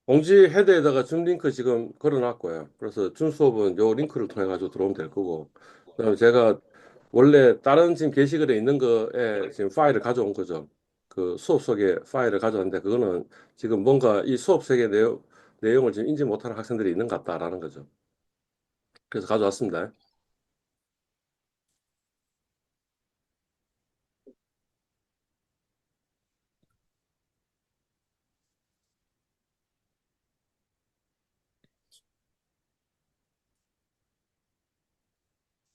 공지 헤드에다가 줌 링크 지금 걸어놨고요. 그래서 줌 수업은 요 링크를 통해 가지고 들어오면 될 거고. 그다음에 제가 원래 다른 지금 게시글에 있는 거에 지금 파일을 가져온 거죠. 그 수업 속에 파일을 가져왔는데 그거는 지금 뭔가 이 수업 속의 내용을 지금 인지 못하는 학생들이 있는 것 같다라는 거죠. 그래서 가져왔습니다.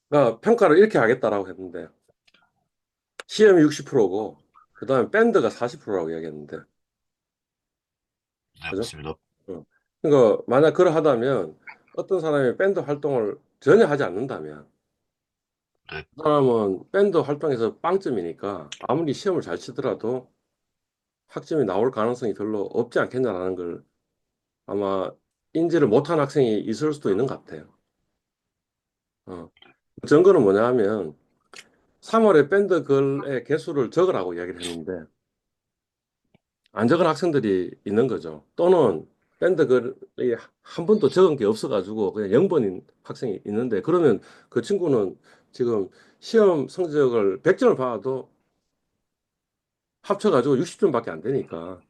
그러니까 평가를 이렇게 하겠다라고 했는데 시험이 60%고 그다음에 밴드가 40%라고 이야기했는데 네, 그죠? 맞습니다. 어. 그러니까 만약 그러하다면 어떤 사람이 밴드 활동을 전혀 하지 않는다면 네, 그 사람은 밴드 활동에서 빵점이니까 아무리 시험을 잘 치더라도 학점이 나올 가능성이 별로 없지 않겠냐라는 걸 아마 인지를 못한 학생이 있을 수도 있는 것 같아요. 어. 증거는 뭐냐 하면 3월에 밴드 걸의 개수를 적으라고 이야기를 했는데 안 적은 학생들이 있는 거죠. 또는 밴드 글이 한 번도 적은 게 없어가지고 그냥 0번인 학생이 있는데 그러면 그 친구는 지금 시험 성적을 100점을 받아도 합쳐가지고 60점밖에 안 되니까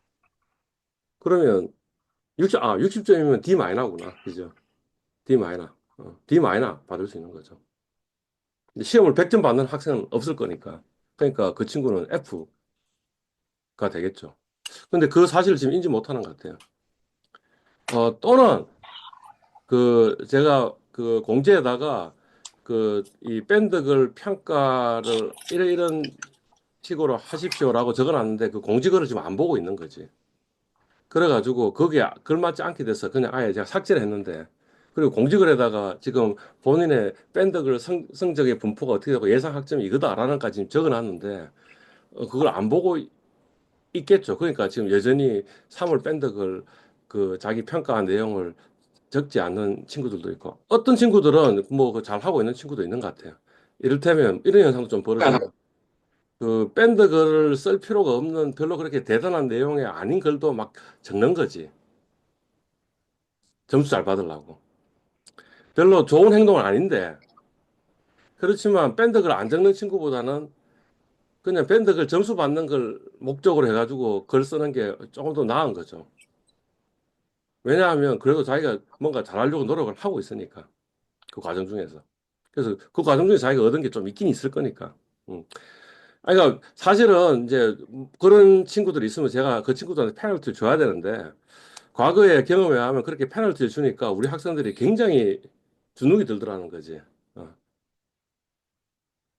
그러면 60점이면 D 마이너구나. 그죠? D 마이너. D 마이너 받을 수 있는 거죠. 근데 시험을 100점 받는 학생은 없을 거니까. 그러니까 그 친구는 F가 되겠죠. 근데 그 사실을 지금 인지 못하는 것 같아요. 또는 그 제가 그 공지에다가 그 이 밴드글 평가를 이런 식으로 하십시오라고 적어놨는데 그 공지글을 지금 안 보고 있는 거지. 그래가지고 거기에 걸맞지 않게 돼서 그냥 아예 제가 삭제를 했는데 그리고 공지글에다가 지금 본인의 밴드글 성적의 분포가 어떻게 되고 예상 학점이 이거다라는까지 지금 적어놨는데 그걸 안 보고 있겠죠. 그러니까 지금 여전히 3월 밴드글 그 자기 평가한 내용을 적지 않는 친구들도 있고 어떤 친구들은 뭐 그 잘하고 있는 친구도 있는 것 같아요. 이를테면 이런 현상도 좀 벌어지는 그 밴드 글을 쓸 필요가 없는 별로 그렇게 대단한 내용이 아닌 글도 막 적는 거지. 점수 잘 받으려고. 별로 좋은 행동은 아닌데 그렇지만 밴드 글 안 적는 친구보다는 그냥 밴드 글 점수 받는 걸 목적으로 해가지고 글 쓰는 게 조금 더 나은 거죠. 왜냐하면 그래도 자기가 뭔가 잘하려고 노력을 하고 있으니까 그 과정 중에서. 그래서 그 과정 중에 자기가 얻은 게 좀 있긴 있을 거니까. 음. 아니, 그러니까 사실은 이제 그런 친구들이 있으면 제가 그 친구들한테 페널티를 줘야 되는데 과거의 경험에 의하면 그렇게 페널티를 주니까 우리 학생들이 굉장히 주눅이 들더라는 거지. 어.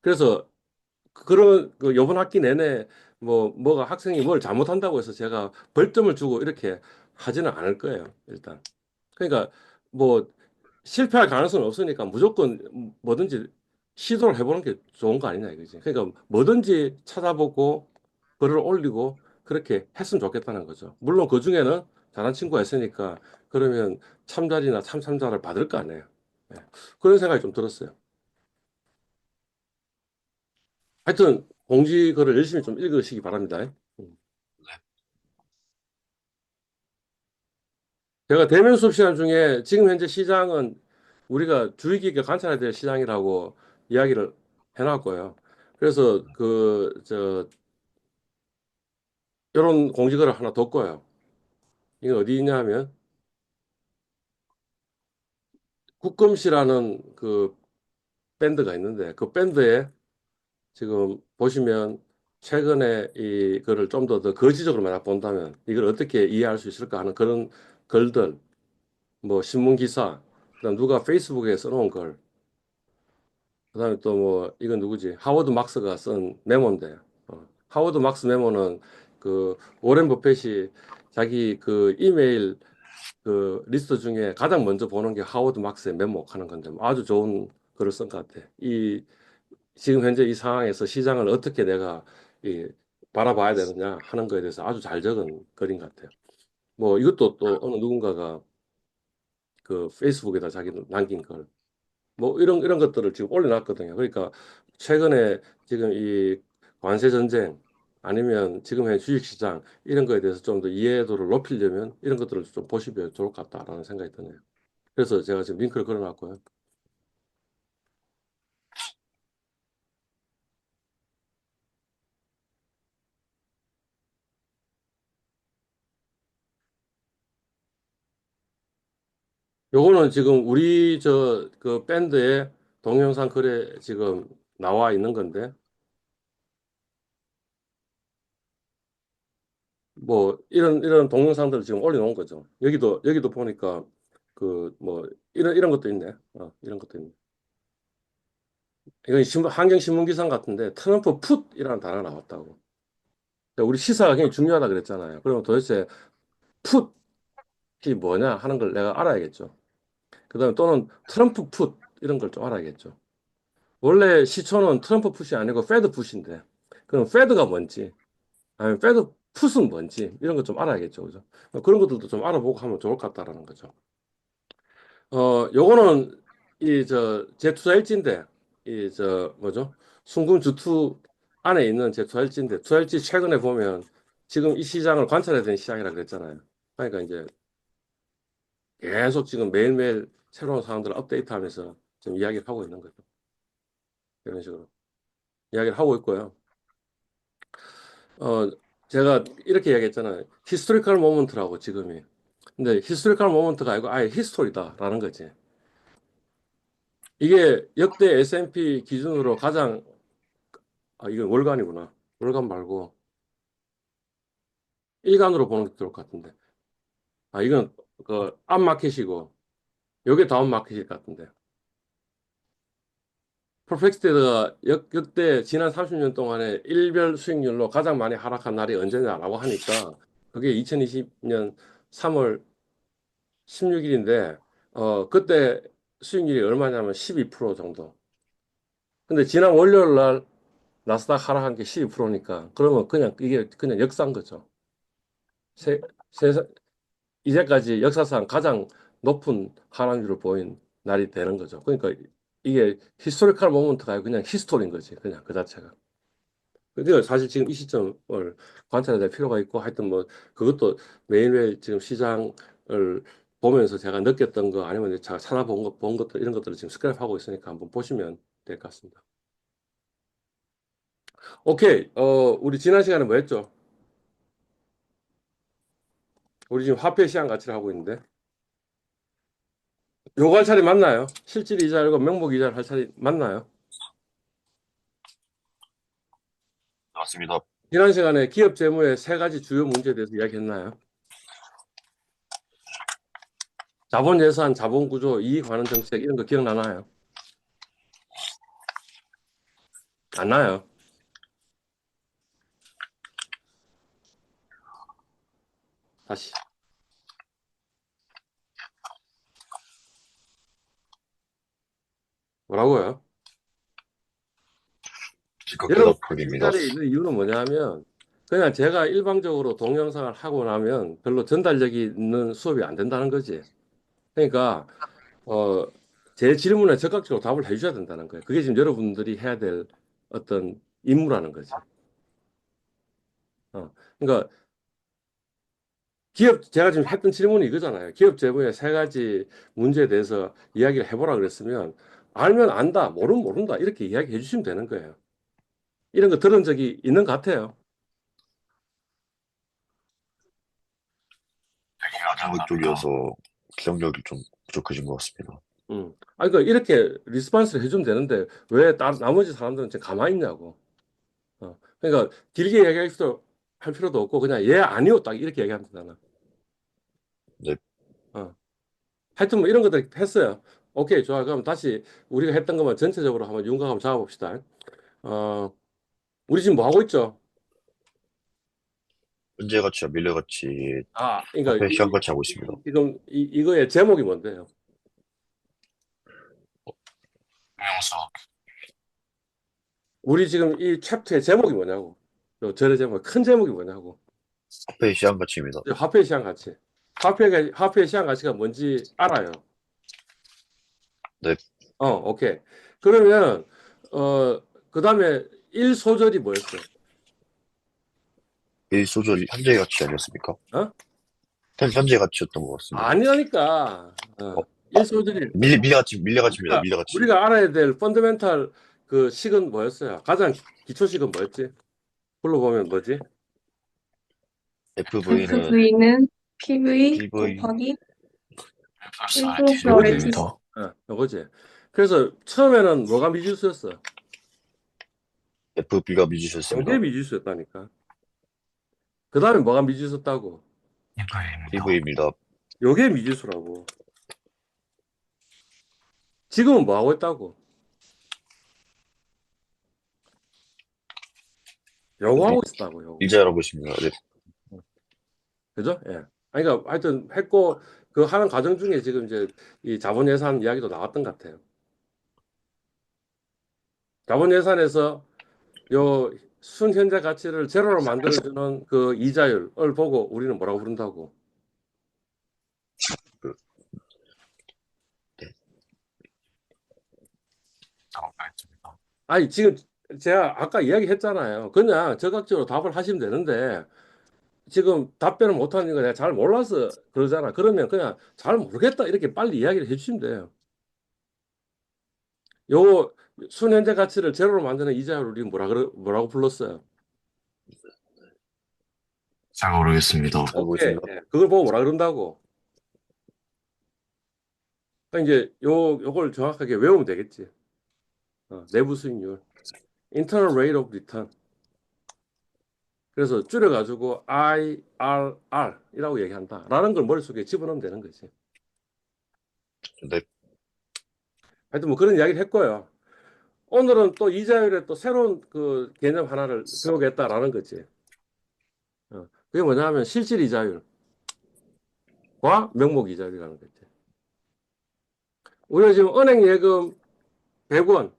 그래서 그런 그 이번 학기 내내 뭐가 학생이 뭘 잘못한다고 해서 제가 벌점을 주고 이렇게 하지는 않을 거예요. 일단. 그러니까 뭐 실패할 가능성은 없으니까 무조건 뭐든지 시도를 해보는 게 좋은 거 아니냐 이거지. 그러니까 뭐든지 찾아보고 글을 올리고 그렇게 했으면 좋겠다는 거죠. 물론 그 중에는 잘한 친구가 있으니까 그러면 참잘이나 참참잘을 받을 거 아니에요. 예. 그런 생각이 좀 들었어요. 하여튼 공지 글을 열심히 좀 읽으시기 바랍니다. 음. 네, 제가 대면 수업 시간 중에 지금 현재 시장은 우리가 주의 깊게 관찰해야 될 시장이라고 이야기를 해놨고요. 그래서 이런 공지글을 하나 뒀고요. 이게 어디 있냐면 국금시라는 그 밴드가 있는데 그 밴드에 지금 보시면 최근에 이거를 좀 더 거시적으로 만약 본다면 이걸 어떻게 이해할 수 있을까 하는 그런 글들, 뭐 신문 기사, 그다음 누가 페이스북에 써놓은 글, 그다음에 또 뭐 이건 누구지? 하워드 막스가 쓴 메모인데 하워드 막스 메모는 그 오렌 버핏이 자기 그 이메일 그 리스트 중에 가장 먼저 보는 게 하워드 막스의 메모하는 건데 뭐 아주 좋은 글을 쓴 것 같아. 이 지금 현재 이 상황에서 시장을 어떻게 내가 이 바라봐야 되느냐 하는 거에 대해서 아주 잘 적은 글인 것 같아요. 뭐 이것도 또 어느 누군가가 그 페이스북에다 자기 남긴 글. 뭐 이런 것들을 지금 올려놨거든요. 그러니까 최근에 지금 이 관세 전쟁 아니면 지금의 주식시장 이런 거에 대해서 좀 더 이해도를 높이려면 이런 것들을 좀 보시면 좋을 것 같다라는 생각이 드네요. 그래서 제가 지금 링크를 걸어놨고요. 요거는 지금 우리 저 그 밴드의 동영상 글에 지금 나와 있는 건데 뭐 이런 동영상들을 지금 올려놓은 거죠. 여기도 보니까 그 뭐 이런 것도 있네. 이런 것도 있네. 이건 환경 신문 기사 같은데 트럼프 풋이라는 단어가 나왔다고. 우리 시사가 굉장히 중요하다 그랬잖아요. 그러면 도대체 풋이 뭐냐 하는 걸 내가 알아야겠죠. 그다음에 또는 트럼프 풋 이런 걸 좀 알아야겠죠. 원래 시초는 트럼프 풋이 아니고 페드 풋인데 그럼 페드가 뭔지 아니면 페드 풋은 뭔지 이런 거 좀 알아야겠죠. 그죠? 그런 것들도 좀 알아보고 하면 좋을 것 같다라는 거죠. 요거는 제 투자일지인데 뭐죠? 순금주투 안에 있는 제 투자일지인데 투자일지 최근에 보면 지금 이 시장을 관찰해야 되는 시장이라 그랬잖아요. 그러니까 이제 계속 지금 매일매일 새로운 사항들을 업데이트하면서 지금 이야기를 하고 있는 거죠. 이런 식으로 이야기를 하고 있고요. 어, 제가 이렇게 이야기했잖아요. 히스토리컬 모먼트라고 지금이. 근데 히스토리컬 모먼트가 아니고 아예 히스토리다라는 거지. 이게 역대 S&P 기준으로 가장 이건 월간이구나. 월간 말고 일간으로 보는 게 좋을 것 같은데. 이건 그 앞마켓이고 요게 다운 마켓일 것 같은데. 퍼펙트가 역대 지난 30년 동안에 일별 수익률로 가장 많이 하락한 날이 언제냐라고 하니까 그게 2020년 3월 16일인데 그때 수익률이 얼마냐면 12% 정도. 근데 지난 월요일 날 나스닥 하락한 게 12%니까 그러면 그냥 이게 그냥 역사인 거죠. 세, 세, 이제까지 역사상 가장 높은 하락률을 보인 날이 되는 거죠. 그러니까 이게 히스토리컬 모먼트가 아니고 그냥 히스토리인 거지. 그냥 그 자체가. 근데 사실 지금 이 시점을 관찰해야 될 필요가 있고 하여튼 뭐 그것도 매일매일 지금 시장을 보면서 제가 느꼈던 거 아니면 이제 제가 찾아본 것, 본 것들 이런 것들을 지금 스크랩하고 있으니까 한번 보시면 될 것 같습니다. 오케이. 우리 지난 시간에 뭐 했죠? 우리 지금 화폐 시장 가치를 하고 있는데 요거 할 차례 맞나요? 실질 이자율과 명목 이자를 할 차례 맞나요? 맞습니다. 지난 시간에 기업 재무의 세 가지 주요 문제에 대해서 이야기했나요? 자본 예산, 자본 구조, 이익 환원 정책 이런 거 기억나나요? 안 나요? 다시 뭐라고요? 즉각 여러분 이 대답드립니다. 자리에 있는 이유는 뭐냐면 그냥 제가 일방적으로 동영상을 하고 나면 별로 전달력이 있는 수업이 안 된다는 거지. 그러니까 어, 제 질문에 적극적으로 답을 해주셔야 된다는 거예요. 그게 지금 여러분들이 해야 될 어떤 임무라는 거지. 그러니까 제가 지금 했던 질문이 이거잖아요. 기업 재무의 세 가지 문제에 대해서 이야기를 해보라 그랬으면 알면 안다, 모르면 모른다 이렇게 이야기해 주시면 되는 거예요. 이런 거 들은 적이 있는 것 같아요. 자전거 쪽이어서 기억력이 좀 부족해진 것 같습니다. 그러니까 이렇게 리스폰스를 해주면 되는데 왜 나머지 사람들은 지금 가만히 있냐고. 그러니까 길게 할 필요도 없고 그냥 예, 아니요 딱 이렇게 얘기하면 되잖아. 네, 어. 하여튼 뭐 이런 것들 했어요. 오케이, 좋아. 그럼 다시 우리가 했던 것만 전체적으로 한번 윤곽 한번 잡아봅시다. 어, 우리 지금 뭐 하고 있죠? 현재 가치와 미래 가치 그러니까 화폐 시장 가치 하고 있습니다. 지금 이거의 제목이 뭔데요? 투명성 우리 지금 이 챕터의 제목이 뭐냐고. 요 절의 제목, 큰 제목이 뭐냐고. 화폐 시장 가치입니다. 화폐 시장 가치. 화폐 시장 가치가 뭔지 알아요. 네, 오케이. 그러면 그다음에 1소절이 뭐였어요? 1소절이 현재 가치 아니었습니까? 어? 현재 가치였던 것 같습니다. 아니라니까. 어, 아, 1소절이 밀레 가치입니다. 우리가 밀레 가치. 우리가 알아야 될 펀더멘탈 그 식은 뭐였어요? 가장 기초식은 뭐였지? 불러보면 뭐지? FV는 FV는 PV PV 곱하기 플러스 1 RT 플러스 요거지. RT. 제곱입니다. 요거지. 그래서 처음에는 뭐가 미지수였어? FV가 미지셨습니다. 요게 미지수였다니까. 그 다음에 뭐가 미지수였다고? EV입니다. PV입니다. 요게 미지수라고. 지금은 뭐 하고 있다고? 요거 하고 있었다고, 요거. 일자라고 있습니다. 네. 그죠? 예. 아니, 그러니까 하여튼 했고, 그 하는 과정 중에 지금 이제 이 자본 예산 이야기도 나왔던 것 같아요. 자본 예산에서 요 순현재 가치를 제로로 만들어주는 그 이자율을 보고 우리는 뭐라고 부른다고? 네. 작업하겠습니다. 아니, 지금 제가 아까 이야기했잖아요. 그냥 적극적으로 답을 하시면 되는데, 지금 답변을 못하는 거 내가 잘 몰라서 그러잖아. 그러면 그냥 잘 모르겠다. 이렇게 빨리 이야기를 해주시면 돼요. 요 순현재 가치를 제로로 만드는 이자율을 우리 뭐라고 불렀어요? 잘 모르겠습니다. 오케이. 보겠습니다. 예. 그걸 보고 뭐라 그런다고? 그러니까 이제 요걸 정확하게 외우면 되겠지. 내부 수익률. Internal Rate of Return. 그래서 줄여가지고 IRR이라고 얘기한다. 라는 걸 머릿속에 집어넣으면 되는 거지. 네. 하여튼 뭐 그런 이야기를 했고요. 오늘은 또 이자율의 또 새로운 그 개념 하나를 배우겠다라는 거지. 그게 뭐냐면 실질 이자율과 명목 이자율이라는 거지. 우리가 지금 은행 예금 100원,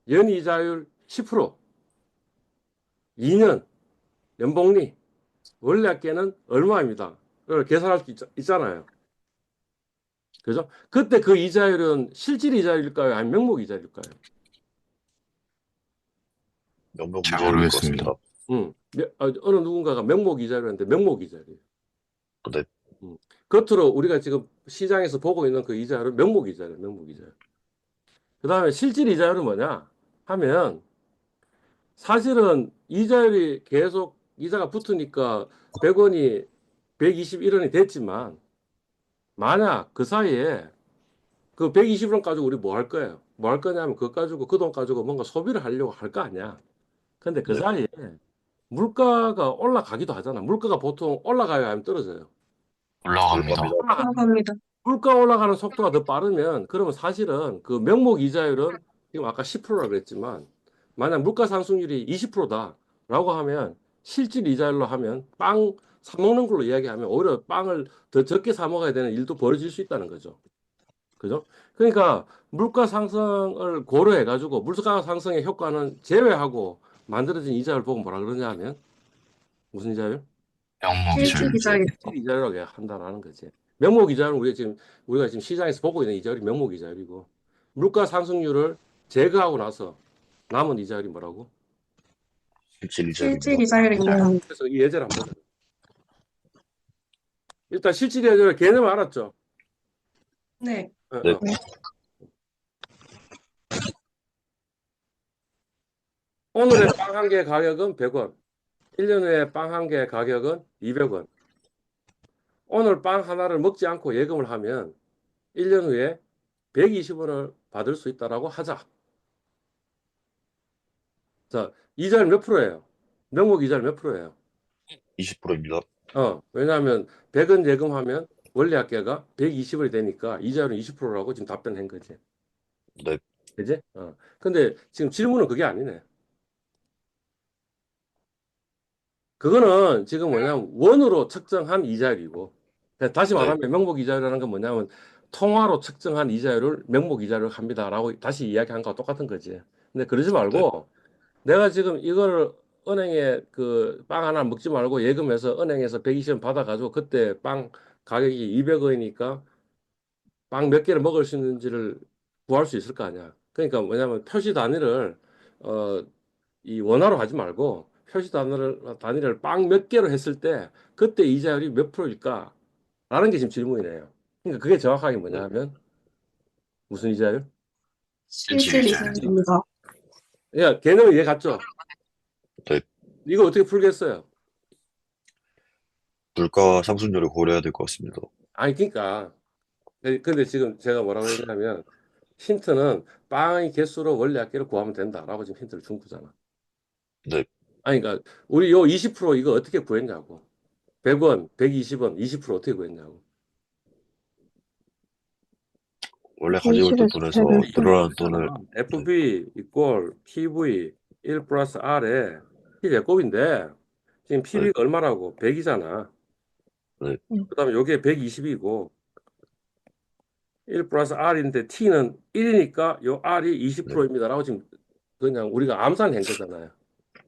연이 이자율 10%, 2년 연복리, 원래 학계는 얼마입니다. 그걸 계산할 수 있잖아요. 그죠? 그때 그 이자율은 실질 이자율일까요? 아니면 명목 이자율일까요? 명목 잘 이자율일 것 모르겠습니다. 같습니다. 어느 누군가가 명목 이자율인데 명목 이자율이에요. 네. 겉으로 우리가 지금 시장에서 보고 있는 그 이자율은 명목 이자율이에요. 명목 이자율. 그 다음에 실질 이자율은 뭐냐 하면 사실은 이자율이 계속 이자가 붙으니까 100원이 121원이 됐지만 만약 그 사이에 그 120원 가지고 우리 뭐 할 거예요? 뭐 할 거냐면 그거 가지고 그 돈 가지고 뭔가 소비를 하려고 할 거 아니야. 근데 그 네. 사이에 물가가 올라가기도 하잖아. 물가가 보통 올라가요, 아니면 떨어져요? 올라갑니다. 올라갑니다. 올라갑니다. 물가 올라가는 속도가 더 빠르면 그러면 사실은 그 명목 이자율은 지금 아까 10%라고 그랬지만 만약 물가 상승률이 20%다라고 하면 실질 이자율로 하면 빵 사 먹는 걸로 이야기하면 오히려 빵을 더 적게 사 먹어야 되는 일도 벌어질 수 있다는 거죠. 그죠? 그러니까 물가 상승을 고려해 가지고 물가 상승의 효과는 제외하고 만들어진 이자율 보고 뭐라 그러냐 하면 무슨 이자율? 명목 실질 이자율. 이자율. 실질 이자율이라고 한다라는 거지. 명목 이자율은 우리가 지금 시장에서 보고 있는 이자율이 명목 이자율이고 물가 상승률을 제거하고 나서 남은 이자율이 뭐라고? 실질 실질 이자율입니다. 이자율입니다. 그래서 이 예제를 한번 보자. 일단 실질 이자율 개념 알았죠? 네. 네. 어. 오늘의 빵 한 개 가격은 100원. 1년 후에 빵 한 개 가격은 200원. 오늘 빵 하나를 먹지 않고 예금을 하면 1년 후에 120원을 받을 수 있다라고 하자. 자, 이자율 몇 프로예요? 명목 이자율 몇 프로예요? 20%입니다. 왜냐하면 100원 예금하면 원래 학계가 120원이 되니까 이자율은 20%라고 지금 답변한 거지. 네. 그지? 근데 지금 질문은 그게 아니네. 그거는 지금 뭐냐면 원으로 측정한 이자율이고 그러니까 다시 네. 말하면 명목 이자율이라는 건 뭐냐면 통화로 측정한 이자율을 명목 이자율을 합니다라고 다시 이야기한 거와 똑같은 거지. 근데 그러지 말고 내가 지금 이거를 은행에 그 빵 하나 먹지 말고 예금해서 은행에서 120원 받아가지고 그때 빵 가격이 200원이니까 빵 몇 개를 먹을 수 있는지를 구할 수 있을 거 아니야. 그러니까 뭐냐면 표시 단위를 어 이 원화로 하지 말고 표시 단위를 빵 몇 개로 했을 때 그때 이자율이 몇 프로일까? 라는 게 지금 질문이네요. 그러니까 그게 정확하게 뭐냐 네. 하면 무슨 이자율? 실질 실질이자율입니다. 이자율입니다. 야, 개념 이해 갔죠? 네. 이거 어떻게 풀겠어요? 물가 상승률을 고려해야 될 것 같습니다. 아니, 그러니까. 근데 지금 제가 뭐라고 했냐면 힌트는 빵의 개수로 원래 합계를 구하면 된다라고 지금 힌트를 준 거잖아. 네. 아니, 그러니까 우리 요 20% 이거 어떻게 구했냐고. 100원, 120원, 20% 어떻게 구했냐고. 원래 가지고 있던 20에서 돈에서 100을 늘어난 돈을 FB 이꼴 PV 1 플러스 R에 P 제곱인데 지금 네. PV가 얼마라고? 100이잖아. 네. 그다음에 요게 120이고 1 플러스 R인데 T는 1이니까 요 R이 20%입니다라고 지금 그냥 우리가 암산한 거잖아요.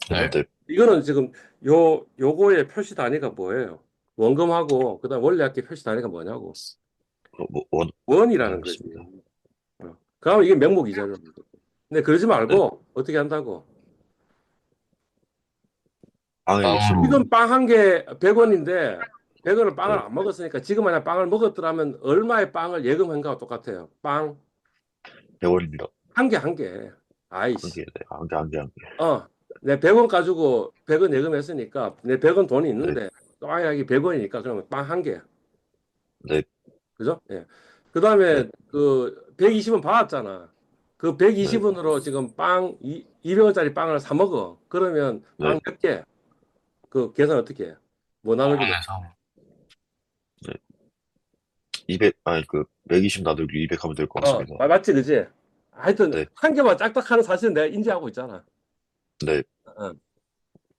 네. 네. 이거는 지금 요거의 표시 단위가 뭐예요? 원금하고 그다음 원래 합계 표시 단위가 뭐냐고. 원이라는 거지. 알겠습니다. 그러면 이게 명목 이자료는 거고. 근데 그러지 말고 어떻게 한다고? 빵의 빵으로. 지금 빵 한 개 100원인데 100원을 빵을 네. 안 먹었으니까 지금 만약 빵을 먹었더라면 얼마의 빵을 예금한 거와 똑같아요. 빵 100원입니다. 한 개 한 개. 한 아이씨. 개, 네. 한 개, 한 개, 한 개. 내 100원 가지고 100원 예금했으니까 내 100원 돈이 네. 있는데 빵이 100원이니까 그러면 빵 한 개. 네. 그죠? 예. 네. 그다음에 그 120원 받았잖아. 그 네. 120원으로 지금 빵 200원짜리 빵을 사 먹어. 그러면 네. 빵 몇 개? 그 계산 어떻게 해? 뭐 나누기로? 5분의 3. 200, 아니, 120 나누기 200 하면 될 것 같습니다. 맞지, 그지? 하여튼 네. 한 개만 짝딱하는 사실은 내가 인지하고 있잖아. 네. 어.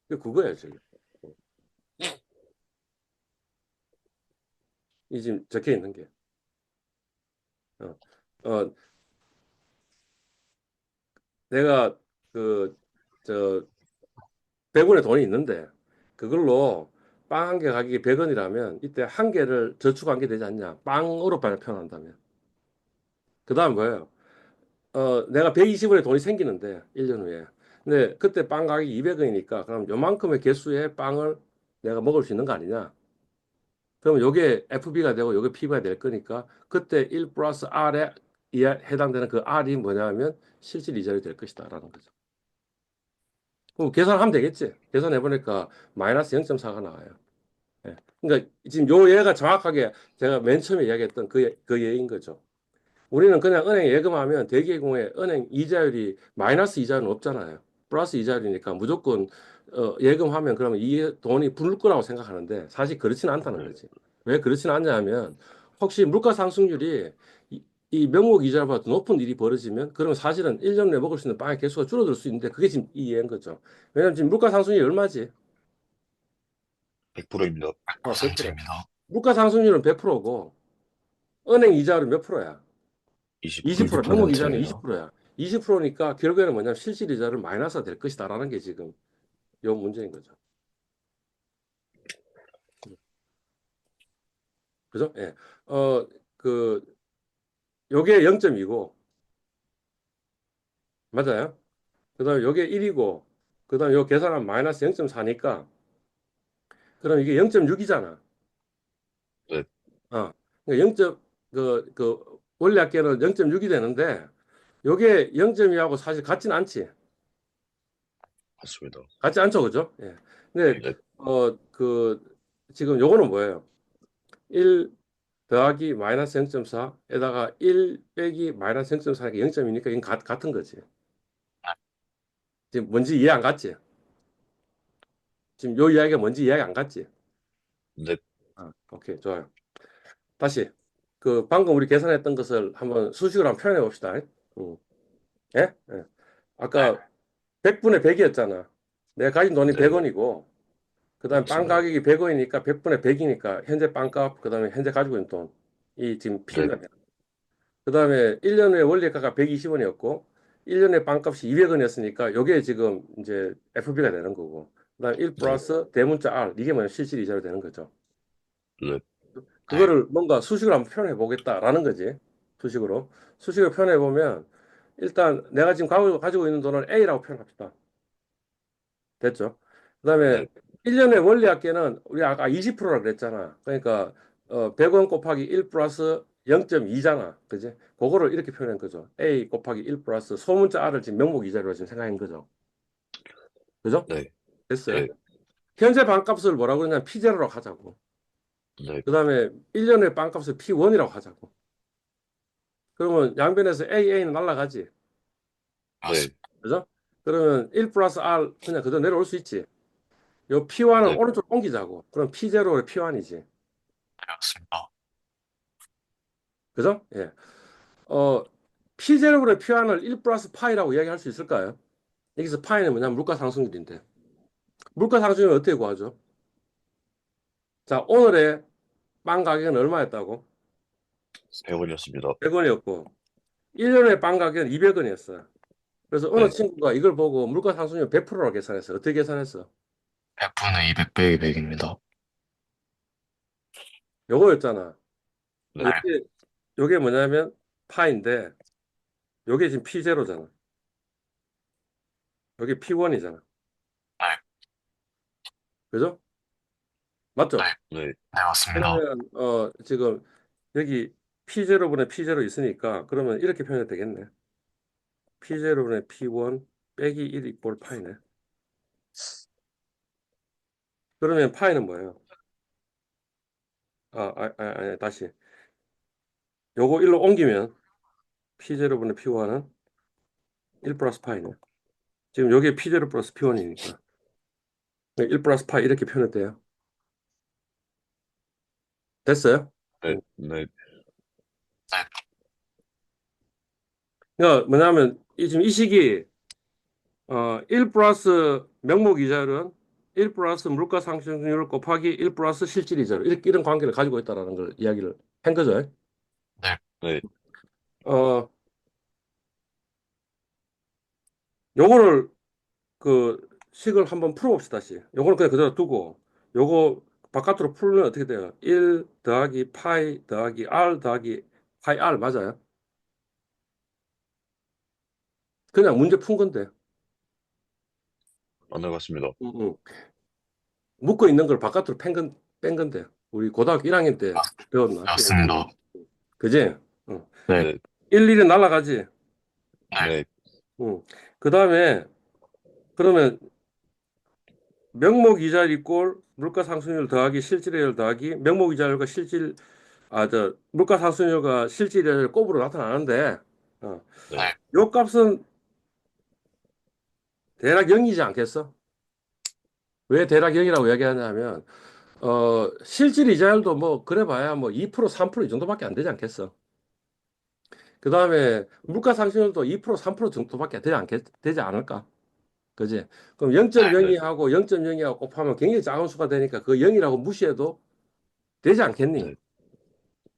그거야 지금. 이 지금 적혀 있는 게. 어, 어, 내가 저 100원의 돈이 있는데 그걸로 빵 한 개 가격이 100원이라면 이때 한 개를 저축한 게 되지 않냐? 빵으로 표현한다면. 그다음 뭐예요? 내가 120원의 돈이 생기는데 1년 후에. 근데 그때 빵 가격이 200원이니까 그럼 요만큼의 개수의 빵을 내가 먹을 수 있는 거 아니냐? 그러면 요게 FB가 되고 요게 PB가 될 거니까 그때 1 플러스 R에 해당되는 그 R이 뭐냐면 실질 이자율이 될 것이다라는 거죠. 그럼 계산하면 되겠지. 계산해 보니까 마이너스 0.4가 나와요. 예. 그러니까 지금 요 예가 정확하게 제가 맨 처음에 이야기했던 그 예인 거죠. 우리는 그냥 은행 예금하면 대개공에 은행 이자율이 마이너스 이자율은 없잖아요. 플러스 이자율이니까 무조건 예금하면 그러면 이 돈이 부를 거라고 생각하는데 사실 그렇지는 않다는 네. 거지. 왜 그렇지는 않냐 하면 혹시 물가 상승률이 이 명목 이자보다 더 높은 일이 벌어지면 그러면 사실은 1년 내에 먹을 수 있는 빵의 개수가 줄어들 수 있는데 그게 지금 이 예인 거죠. 왜냐면 지금 물가 상승률이 얼마지? 100%입니다. 100%. 100%입니다. 물가 상승률은 100%고 은행 이자율은 몇 프로야? 20%, 명목 이자는 20%입니다. 20%야. 20%니까 결국에는 뭐냐면 실질 이자를 마이너스가 될 것이다라는 게 지금 요 문제인 거죠. 그죠? 예. 그 요게 0.2고 맞아요? 그다음에 요게 1이고 그다음에 요 계산하면 마이너스 0.4니까 그럼 이게 0.6이잖아. 네. 그러니까 0. 원래 합계는 0.6이 되는데 요게 0.2하고 사실 같지는 않지. 맞습니다. 같지 않죠, 그죠? 예. 근데 네. 지금 요거는 뭐예요? 1 더하기 마이너스 0.4에다가 1 빼기 마이너스 0.4니까 0.2니까 이건 같은 거지. 지금 뭔지 이해 안 갔지? 지금 요 이야기가 뭔지 이해가 안 갔지? 네. 오케이, 좋아요. 다시 방금 우리 계산했던 것을 한번 수식으로 한번 표현해 봅시다. 예? 예. 아까 100분의 100이었잖아. 내가 가진 돈이 네. 100원이고 그다음에 빵 맞습니다. 가격이 100원이니까 100분의 100이니까 현재 빵값 그다음에 현재 가지고 있는 돈이 지금 네. P가 돼. 그다음에 1년 후에 원리가가 120원이었고 1년 후에 빵값이 200원이었으니까 요게 지금 이제 FB가 되는 거고 그다음에 1 네. 플러스 대문자 R 이게 뭐냐 실질 이자로 되는 거죠. 네. 그거를 뭔가 수식으로 한번 표현해 보겠다라는 거지. 수식으로 표현해 보면 일단 내가 지금 가지고 있는 돈을 A라고 표현합시다. 됐죠? 그다음에 네. 1년의 원리합계는 우리 아까 20%라고 그랬잖아. 그러니까 100원 곱하기 1 플러스 0.2잖아. 그지? 그거를 이렇게 표현한 거죠. A 곱하기 1 플러스 소문자 R을 지금 명목 이자로 지금 생각한 거죠. 그죠? 네. 됐어요. 네. 현재 반값을 뭐라고 그러냐면 P0라고 하자고. 네. 그다음에 1년의 반값을 P1이라고 하자고. 그러면 양변에서 A는 날라가지. 맞습니다. 그죠? 그러면 1 플러스 R 그냥 그대로 내려올 수 있지. 요 P1을 네. 오른쪽 옮기자고. 그럼 P0의 P1이지. 맞습니다. 그죠? 예. 어, P0의 P1을 1 플러스 파이라고 이야기할 수 있을까요? 여기서 파이는 뭐냐면 물가 상승률인데. 물가 상승률 어떻게 구하죠? 자, 오늘의 빵 가격은 얼마였다고? 100원이었습니다. 100원이었고, 1년의 빵 가격은 200원이었어요. 그래서 어느 네. 친구가 이걸 보고 물가 상승률 100%라고 계산했어. 어떻게 계산했어? 100분의 200 빼기 100입니다. 요거였잖아. 네. 요게 뭐냐면 파인데, 요게 지금 P0잖아. 요게 P1이잖아. 네. 그죠? 맞죠? 네. 네. 네, 맞습니다. 그러면 지금 여기 P0분의 P0 있으니까 그러면 이렇게 표현해도 되겠네. P0분의 P1 빼기 1 이꼴 파이네. 그러면 파이는 뭐예요? 아니, 다시. 요거 1로 옮기면 P0분의 P1은 1 플러스 파이네. 지금 여기에 P0 플러스 P1이니까 1 플러스 파이 이렇게 표현해도 돼요. 됐어요? 네. 네. 그러니까 뭐냐면 지금 이 시기 1 플러스 명목 이자율은 1 플러스 물가 상승률 곱하기 1 플러스 실질 이자율 이렇게 이런 관계를 가지고 있다라는 걸 이야기를 한 거죠. 네. 네. 어 요거를 그 식을 한번 풀어봅시다. 다시. 요거는 그냥 그대로 두고 요거 바깥으로 풀면 어떻게 돼요? 1 더하기 파이 더하기 R 더하기 파이 R 맞아요? 그냥 문제 푼 건데. 안 나갔습니다. 음. 묶어 있는 걸 바깥으로 뺀 건데. 우리 고등학교 1학년 때 배웠나? 맞습니다. 그지? 응. 네. 네. 1, 1은 날라가지. 네. 응. 그 다음에 그러면 명목 이자율 꼴 물가 상승률 더하기 실질이율 더하기 명목 이자율과 실질 물가 상승률과 실질이율 곱으로 나타나는데 네. 네. 요 값은 대략 0이지 않겠어? 왜 대략 0이라고 얘기하냐면 실질 이자율도 뭐 그래봐야 뭐 2% 3%이 정도밖에 안 되지 않겠어? 그 다음에 물가 상승률도 2% 3% 정도밖에 되지 않을까? 그지? 그럼 네. 0.02하고 0.02하고 곱하면 굉장히 작은 수가 되니까 그 0이라고 무시해도 되지 않겠니? 네.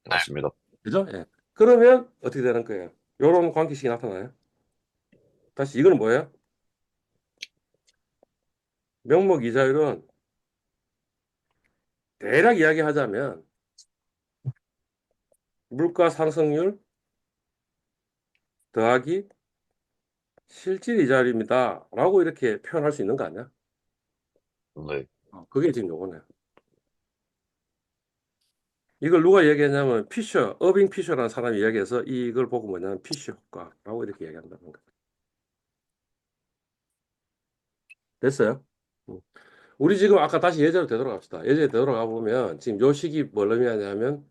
맞습니다. 그죠? 예. 그러면 어떻게 되는 거예요? 요런 관계식이 나타나요. 다시 이거는 뭐예요? 명목 이자율은 대략 이야기하자면 물가 상승률 더하기 실질 이자율입니다. 라고 이렇게 표현할 수 있는 거 아니야? 네. 그게 지금 요거네. 이걸 누가 얘기했냐면 어빙 피셔라는 사람이 이야기해서 이걸 보고 뭐냐면 피셔 효과라고 이렇게 얘기한다는 거예요. 됐어요? 음. 우리 지금 아까 다시 예제로 되돌아갑시다. 예제로 되돌아가 보면 지금 요 식이 뭘 의미하냐면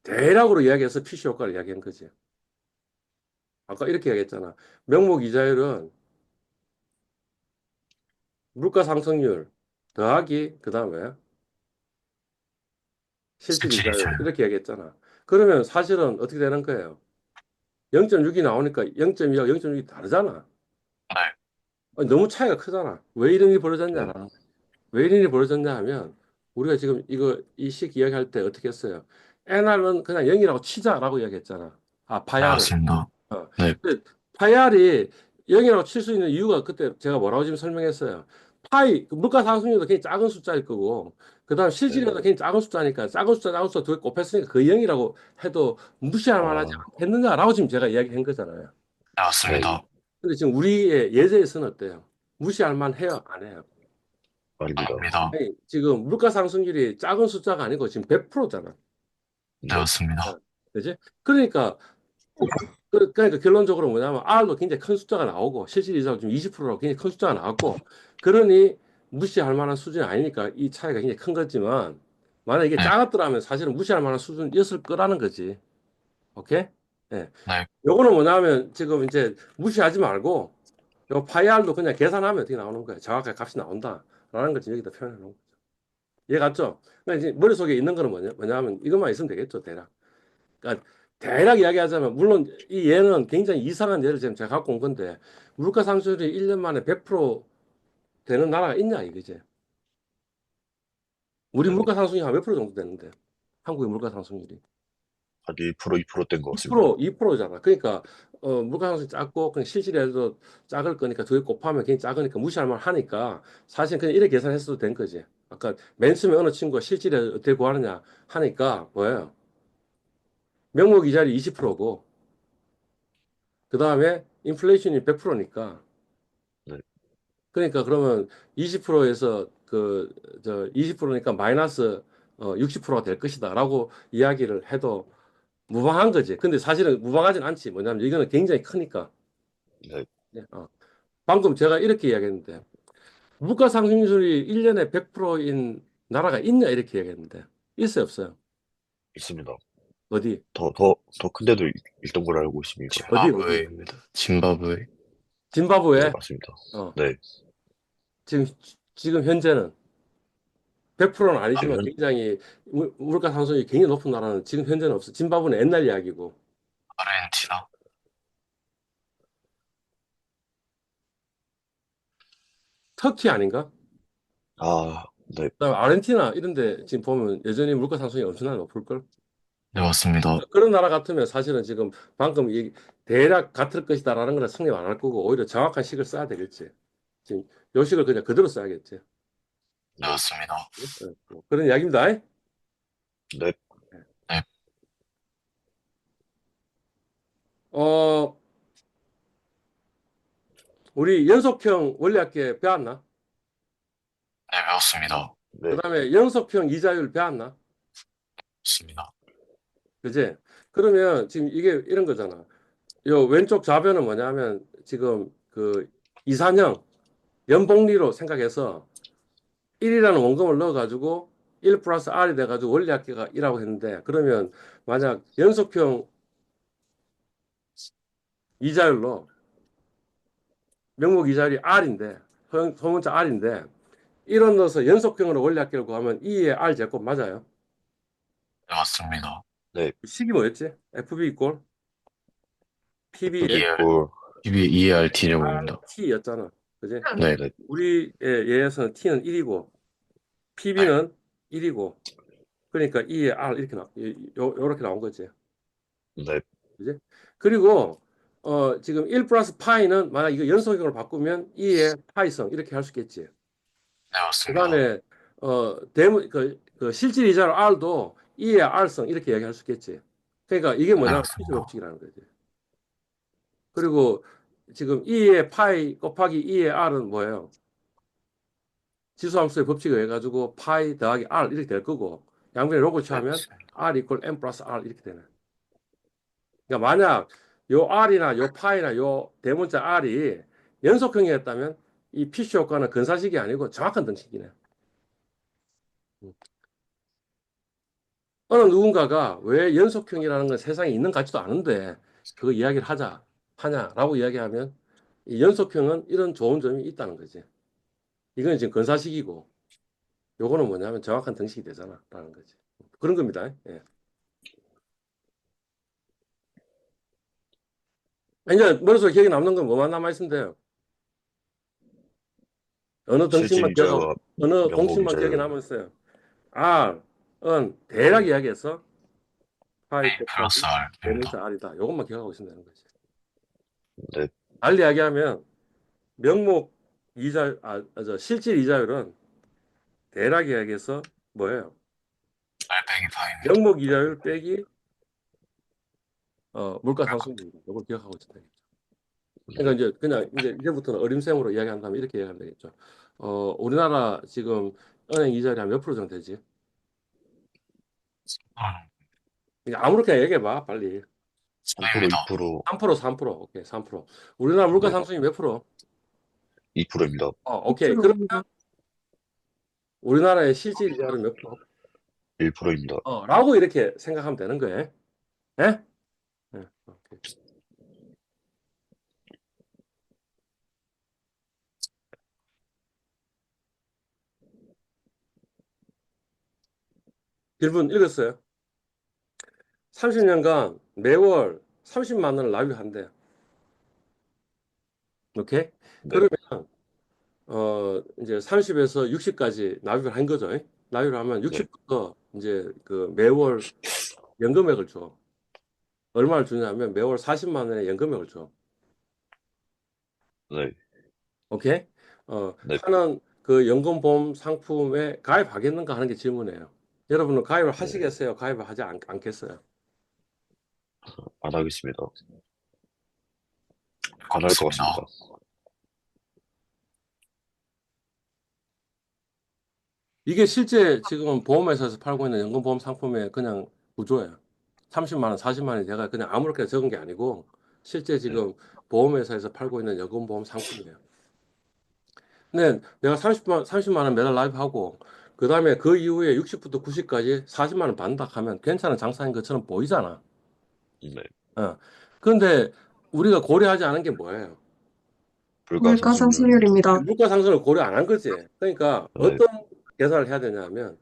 대략으로 이야기해서 피셔 효과를 이야기한 거지. 아까 이렇게 얘기했잖아. 명목 이자율은 물가 상승률 더하기 그다음에 실질 실질 이자율 이자율. 이렇게 얘기했잖아. 그러면 사실은 어떻게 되는 거예요? 0.6이 나오니까 0.2하고 0.6이 다르잖아. 네. 아니, 너무 차이가 크잖아. 왜 이런 일이 네. 벌어졌냐? 왜 이런 일이 벌어졌냐 하면 우리가 지금 이 식 이야기할 때 어떻게 했어요? NR은 그냥 0이라고 치자라고 이야기했잖아. 네, 파이알을. 맞습니다. 네. 근데 파이알이 0이라고 칠 수 있는 이유가 그때 제가 뭐라고 지금 설명했어요. 그 물가 상승률도 굉장히 작은 숫자일 거고, 그 다음 실질이도 굉장히 작은 숫자니까 작은 숫자 두 개 곱했으니까 그 0이라고 해도 무시할 만하지 아, 않겠느냐라고 지금 제가 이야기한 거잖아요. 네, 맞습니다. 근데 지금 우리의 예제에서는 어때요? 무시할 만해요, 안 해요? 아닙니다. 아닙니다. 아니, 지금 물가 상승률이 작은 숫자가 아니고 지금 100%잖아. 네, 맞습니다. 그지? 그러니까 그러니까 결론적으로 뭐냐면 R도 굉장히 큰 숫자가 나오고 실질 이자가 지금 20%라고 굉장히 큰 숫자가 나왔고 그러니 무시할 만한 수준이 아니니까 이 차이가 굉장히 큰 거지만 만약 이게 네, 작았더라면 사실은 무시할 만한 수준이었을 거라는 거지. 오케이? 예. 네, 요거는 뭐냐면 지금 이제 무시하지 말고 요 파이알도 그냥 계산하면 어떻게 나오는 거야. 정확하게 값이 나온다라는 걸 지금 여기다 표현해 놓은 거죠. 이해 갔죠? 그러니까 이제 머릿속에 있는 거는 뭐냐면 이것만 있으면 되겠죠, 대략. 그러니까 대략 이야기하자면 물론 이 예는 굉장히 이상한 예를 지금 제가 갖고 온 건데 물가 상승률이 1년 만에 100% 되는 나라가 있냐 이거지. 우리 네. 물가 상승률이 한 몇 프로 정도 되는데 한국의 물가 상승률이 한 1%, 2%된 것 같습니다. 2%, 2%잖아. 그러니까 물가 상승이 작고 그냥 실질에도 작을 거니까 두 개 곱하면 굉장히 작으니까 무시할 만 하니까 사실 그냥 이렇게 계산했어도 된 거지. 아까 맨 처음에 어느 친구가 실질에 어떻게 구하느냐 하니까 뭐예요? 명목 이자율이 20%고 그 다음에 인플레이션이 100%니까 네. 그러니까 그러면 20%에서 저 20%니까 마이너스 60%가 될 것이다라고 이야기를 해도 무방한 거지. 근데 사실은 무방하진 않지. 뭐냐면 이거는 굉장히 크니까. 네. 네, 방금 제가 이렇게 이야기했는데 물가 상승률이 1년에 100%인 나라가 있냐 이렇게 이야기했는데 있어요, 없어요? 있습니다. 어디? 더 큰 데도 있던 걸로 알고 있습니다. 어디? 짐바브웨입니다. 짐바브웨. 네, 짐바브웨? 맞습니다. 어, 네. 지금 지금 현재는 100%는 아, 아니지만 현, 굉장히 물가 상승률이 굉장히 높은 나라는 지금 현재는 없어. 짐바브웨는 옛날 이야기고. 아르헨티나. 터키 아닌가? 네. 그다음에 아르헨티나 이런 데 지금 보면 여전히 물가 상승이 엄청나게 높을걸? 네, 맞습니다. 그런 나라 같으면 사실은 지금 방금 이 대략 같을 것이다라는 거는 성립 안 할 거고 오히려 정확한 식을 써야 되겠지. 지금 요 식을 그냥 그대로 써야겠지. 네, 맞습니다. 뭐 그런 이야기입니다. 네. 네, 어, 우리 연속형 원리학계 배웠나? 네, 배웠습니다. 네. 그다음에 연속형 이자율 배웠나? 맞습니다. 그지? 그러면 지금 이게 이런 거잖아. 요 왼쪽 좌변은 뭐냐면 지금 그 이산형 연복리로 생각해서 1이라는 원금을 넣어가지고 1 플러스 R이 돼가지고 원리합계가 1라고 했는데 그러면 만약 연속형 이자율로 명목 이자율이 R인데 소문자 R인데 1원 넣어서 연속형으로 원리합계를 구하면 2의 R 제곱 맞아요? 네, 맞습니다. 네. 식이 뭐였지? FB 이꼴 PB의 ER, 꿀. ER T제곱입니다. T였잖아. 그지? 네, 네. 우리의 예에서는 T는 1이고 네, PB는 1이고 그러니까 2의 R 이렇게 요렇게 나온 거지. 네. 그지? 그리고 지금 1 플러스 파이는 만약 이거 연속형으로 바꾸면 2의 파이성 이렇게 할 수 있겠지. 네, 맞습니다. 그다음에 그 실질 이자로 R도 2의 R성 이렇게 얘기할 수 있겠지. 그러니까 이게 네, 뭐냐면 피조 맞습니다. 법칙이라는 거지. 그리고 지금 2의 파이 곱하기 2의 R은 뭐예요? 지수함수의 법칙에 의해 가지고 파이 더하기 R 이렇게 될 거고 양변에 로그를 네, 취하면 맞습니다. R 이퀄 M 플러스 R 이렇게 되는. 그러니까 만약 요 R이나 요 파이나 요 대문자 R이 연속형이었다면 이 피쉬 효과는 근사식이 아니고 정확한 등식이네. 어느 누군가가 왜 연속형이라는 건 세상에 있는 같지도 않은데 그거 이야기를 하냐라고 이야기하면 이 연속형은 이런 좋은 점이 있다는 거지. 이건 지금 근사식이고 요거는 뭐냐면 정확한 등식이 되잖아라는 거지. 그런 겁니다. 예. 이제 머릿속에 기억에 남는 건 뭐만 남아 있으면 돼요. 어느 등식만 기억, 실질이자가 어느 공식만 기억에 명목이자율. 남았어요. R은 대략 이야기해서 파이 A 플러스 곱하기 R입니다. 대문자 R이다. 요것만 기억하고 있으면 되는 거지. 네. 달리 이야기하면 명목 저 실질 이자율은 대략 이야기해서 뭐예요? R 빼기 파입니다. 명목 이자율 빼기 물가 상승률. 이걸 기억하고 있으면 되겠죠. 그러니까 이제 그냥 이제부터는 어림셈으로 이야기한다면 이렇게 이야기하면 되겠죠. 우리나라 지금 은행 이자율이 한 몇 프로 정도 되지? 그냥 아무렇게나 얘기해봐, 빨리. 3%, 2%, 3%, 3%. 오케이, 3%. 우리나라 물가 네, 상승이 몇 프로? 2%입니다. 오케이. 그럼 2%입니다. 우리나라의 실질 이자율은 몇 프로? 1%입니다. 라고 이렇게 생각하면 되는 거예요. 예? 예, 오케이. 질문 읽었어요? 30년간 매월 30만 원을 납입한대. 오케이? 네, 그러면 이제 30에서 60까지 납입을 한 거죠. 납입을 하면 네, 60부터 이제 그 매월 연금액을 줘. 얼마를 주냐면 매월 40만 원의 연금액을 줘. 네, 오케이? 네, 하는 그 연금보험 상품에 가입하겠는가 하는 게 질문이에요. 여러분은 가입을 네, 하시겠어요? 가입을 하지 않겠어요? 안 하겠습니다. 안 할 것 없습니다. 같습니다. 이게 실제 지금 보험회사에서 팔고 있는 연금보험 상품의 그냥 구조예요. 30만 원, 40만 원이 내가 그냥 아무렇게나 적은 게 아니고 실제 네, 지금 보험회사에서 팔고 있는 연금보험 상품이에요. 근데 내가 30만 원 매달 납입하고 그다음에 그 이후에 60부터 90까지 40만 원 받는다 하면 괜찮은 장사인 것처럼 보이잖아. 네. 어. 그런데 우리가 고려하지 않은 게 뭐예요? 물가 물가 상승률. 상승률입니다. 물가 상승을 고려 안 한 거지. 그러니까 네, 어떤 계산을 해야 되냐면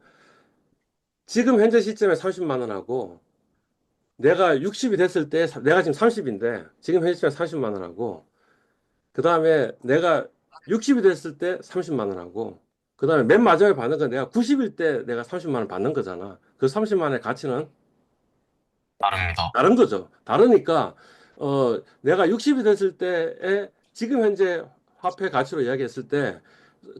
지금 현재 시점에 30만 원하고 내가 60이 됐을 때 내가 지금 30인데 지금 현재 시점에 30만 원하고 그다음에 내가 60이 됐을 때 30만 원하고 그다음에 맨 마지막에 받는 건 내가 90일 때 내가 30만 원 받는 거잖아. 그 30만 원의 가치는 다릅니다. 다른 거죠. 다르니까 내가 60이 됐을 때에 지금 현재 화폐 가치로 이야기했을 때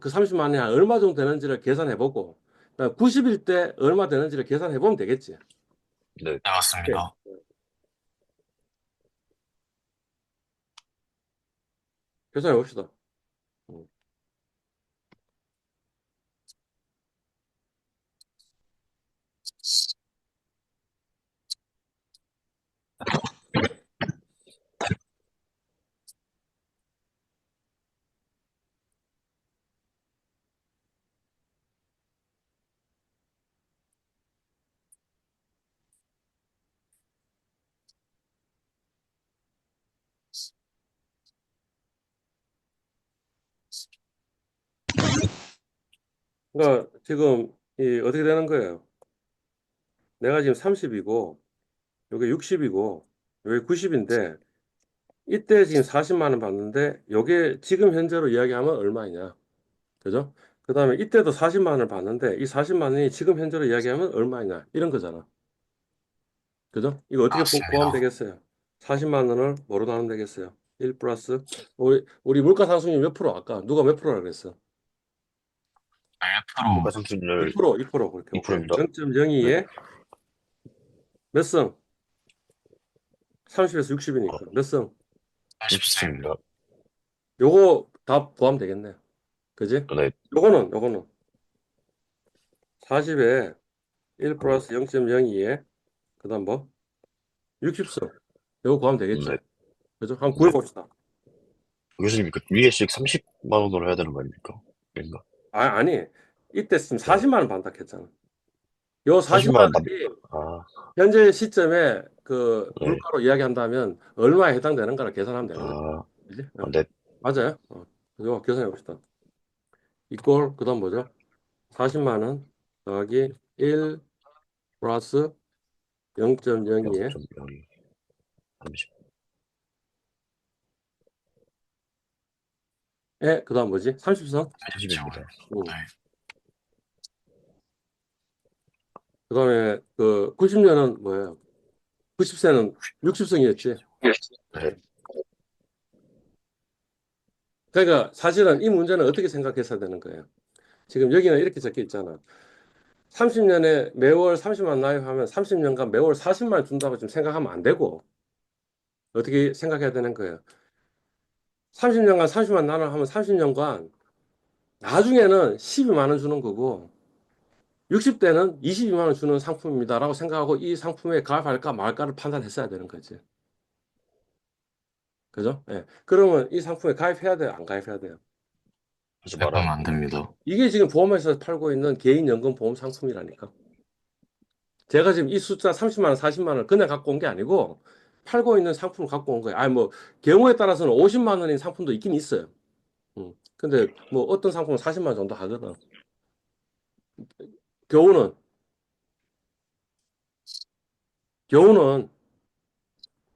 그 30만 원이 얼마 정도 되는지를 계산해 보고 90일 때 얼마 되는지를 계산해 보면 되겠지. 네. 네, 오케이. 맞습니다. 계산해 봅시다. 음. 그러니까 지금 어떻게 되는 거예요? 내가 지금 30이고 여기 60이고 여기 90인데 이때 지금 40만 원 받는데 요게 지금 현재로 이야기하면 얼마이냐? 그죠? 그다음에 이때도 40만 원을 받는데 이 40만 원이 지금 현재로 이야기하면 얼마이냐? 이런 거잖아. 그죠? 이거 어떻게 맞습니다. 포함되겠어요? 40만 원을 뭐로 나누면 되겠어요? 1 플러스 우리 물가 상승률 몇 프로 아까 누가 몇 프로라 그랬어? 물가 1% 상승률 2%, 2% 그렇게 오케이. 2%입니다. 네, 0.02에 몇 성? 30에서 아, 60이니까 몇 성? 30세입니다. 60승입니다. 요거 다 포함되겠네. 그지? 네, 요거는 40에 1 어, 플러스 0.02에 그다음 뭐? 60성. 요거 포함되겠지. 네, 그죠? 한번 네. 구해봅시다. 교수님, 그 위에씩 30만 원으로 해야 되는 거 아닙니까? 아닌가? 아니. 이때 지금 네, 40만 원 받는다 했잖아. 요 40만 40만 원 원이 아, 현재 시점에 그 네, 물가로 이야기한다면 얼마에 해당되는가를 계산하면 되는 거죠. 아, 그지? 네, 맞아요. 이거 계산해 봅시다. 이꼴 그다음 뭐죠? 40만 원 더하기 1 플러스 0.02에 0.02, 30, 그다음 뭐지? 30선? 30입니다. 응. 네, 그다음에 그 90년은 뭐예요? 90세는 60성이었지. 네, 그러니까 사실은 이 문제는 어떻게 생각했어야 되는 거예요? 지금 여기는 이렇게 적혀 있잖아. 30년에 매월 30만 나입하면 30년간 매월 40만 준다고 좀 생각하면 안 되고 어떻게 생각해야 되는 거예요? 30년간 30만 나눠 하면 30년간 나중에는 12만 원 주는 거고 60대는 22만 원 주는 상품입니다라고 생각하고 이 상품에 가입할까 말까를 판단했어야 되는 거지. 그죠? 예. 그러면 이 상품에 가입해야 돼요? 안 가입해야 돼요? 하지 가입하면 말아야 안 됩니다. 이게 지금 보험회사에서 팔고 있는 개인연금보험 상품이라니까. 제가 지금 이 숫자 30만 원, 40만 원을 그냥 갖고 온 게 아니고 팔고 있는 상품을 갖고 온 거예요. 아니 뭐 경우에 따라서는 50만 원인 상품도 있긴 있어요. 근데 뭐 어떤 상품은 40만 원 정도 하거든. 교훈은 교훈은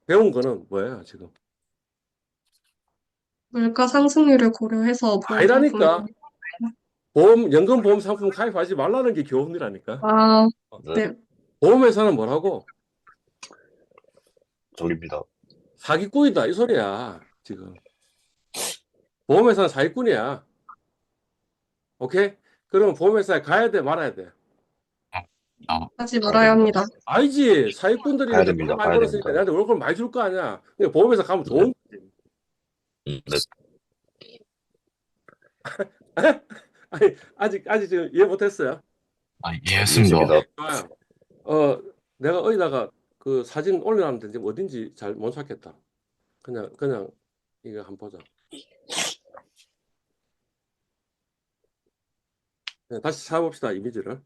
배운 거는 뭐예요, 지금? 물가 상승률을 고려해서 보험 상품을 아니라니까. 연금보험 상품 가입하지 말라는 게 교훈이라니까. 아, 네, 네. 보험회사는 뭐라고? 저기입니다. 사기꾼이다, 이 소리야, 지금. 보험회사는 사기꾼이야. 오케이? 그러면 보험회사에 가야 돼, 말아야 돼? 어, 하지 가야 말아야 됩니다. 합니다. 알지? 사기꾼들이 가야 내가 돈 됩니다. 많이 가야 벌었으니까 됩니다. 내한테 월급을 많이 줄 거 아니야. 근데 보험회사 가면 네, 좋은 거지. 네, 아니, 아직 지금 이해 못했어요? 이해했습니다. 이해했습니다. 좋아요. 내가 어디다가 그 사진 올려놨는데 지금 어딘지 잘 못 찾겠다. 그냥 이거 한번 보자. 다시 찾아봅시다, 이미지를.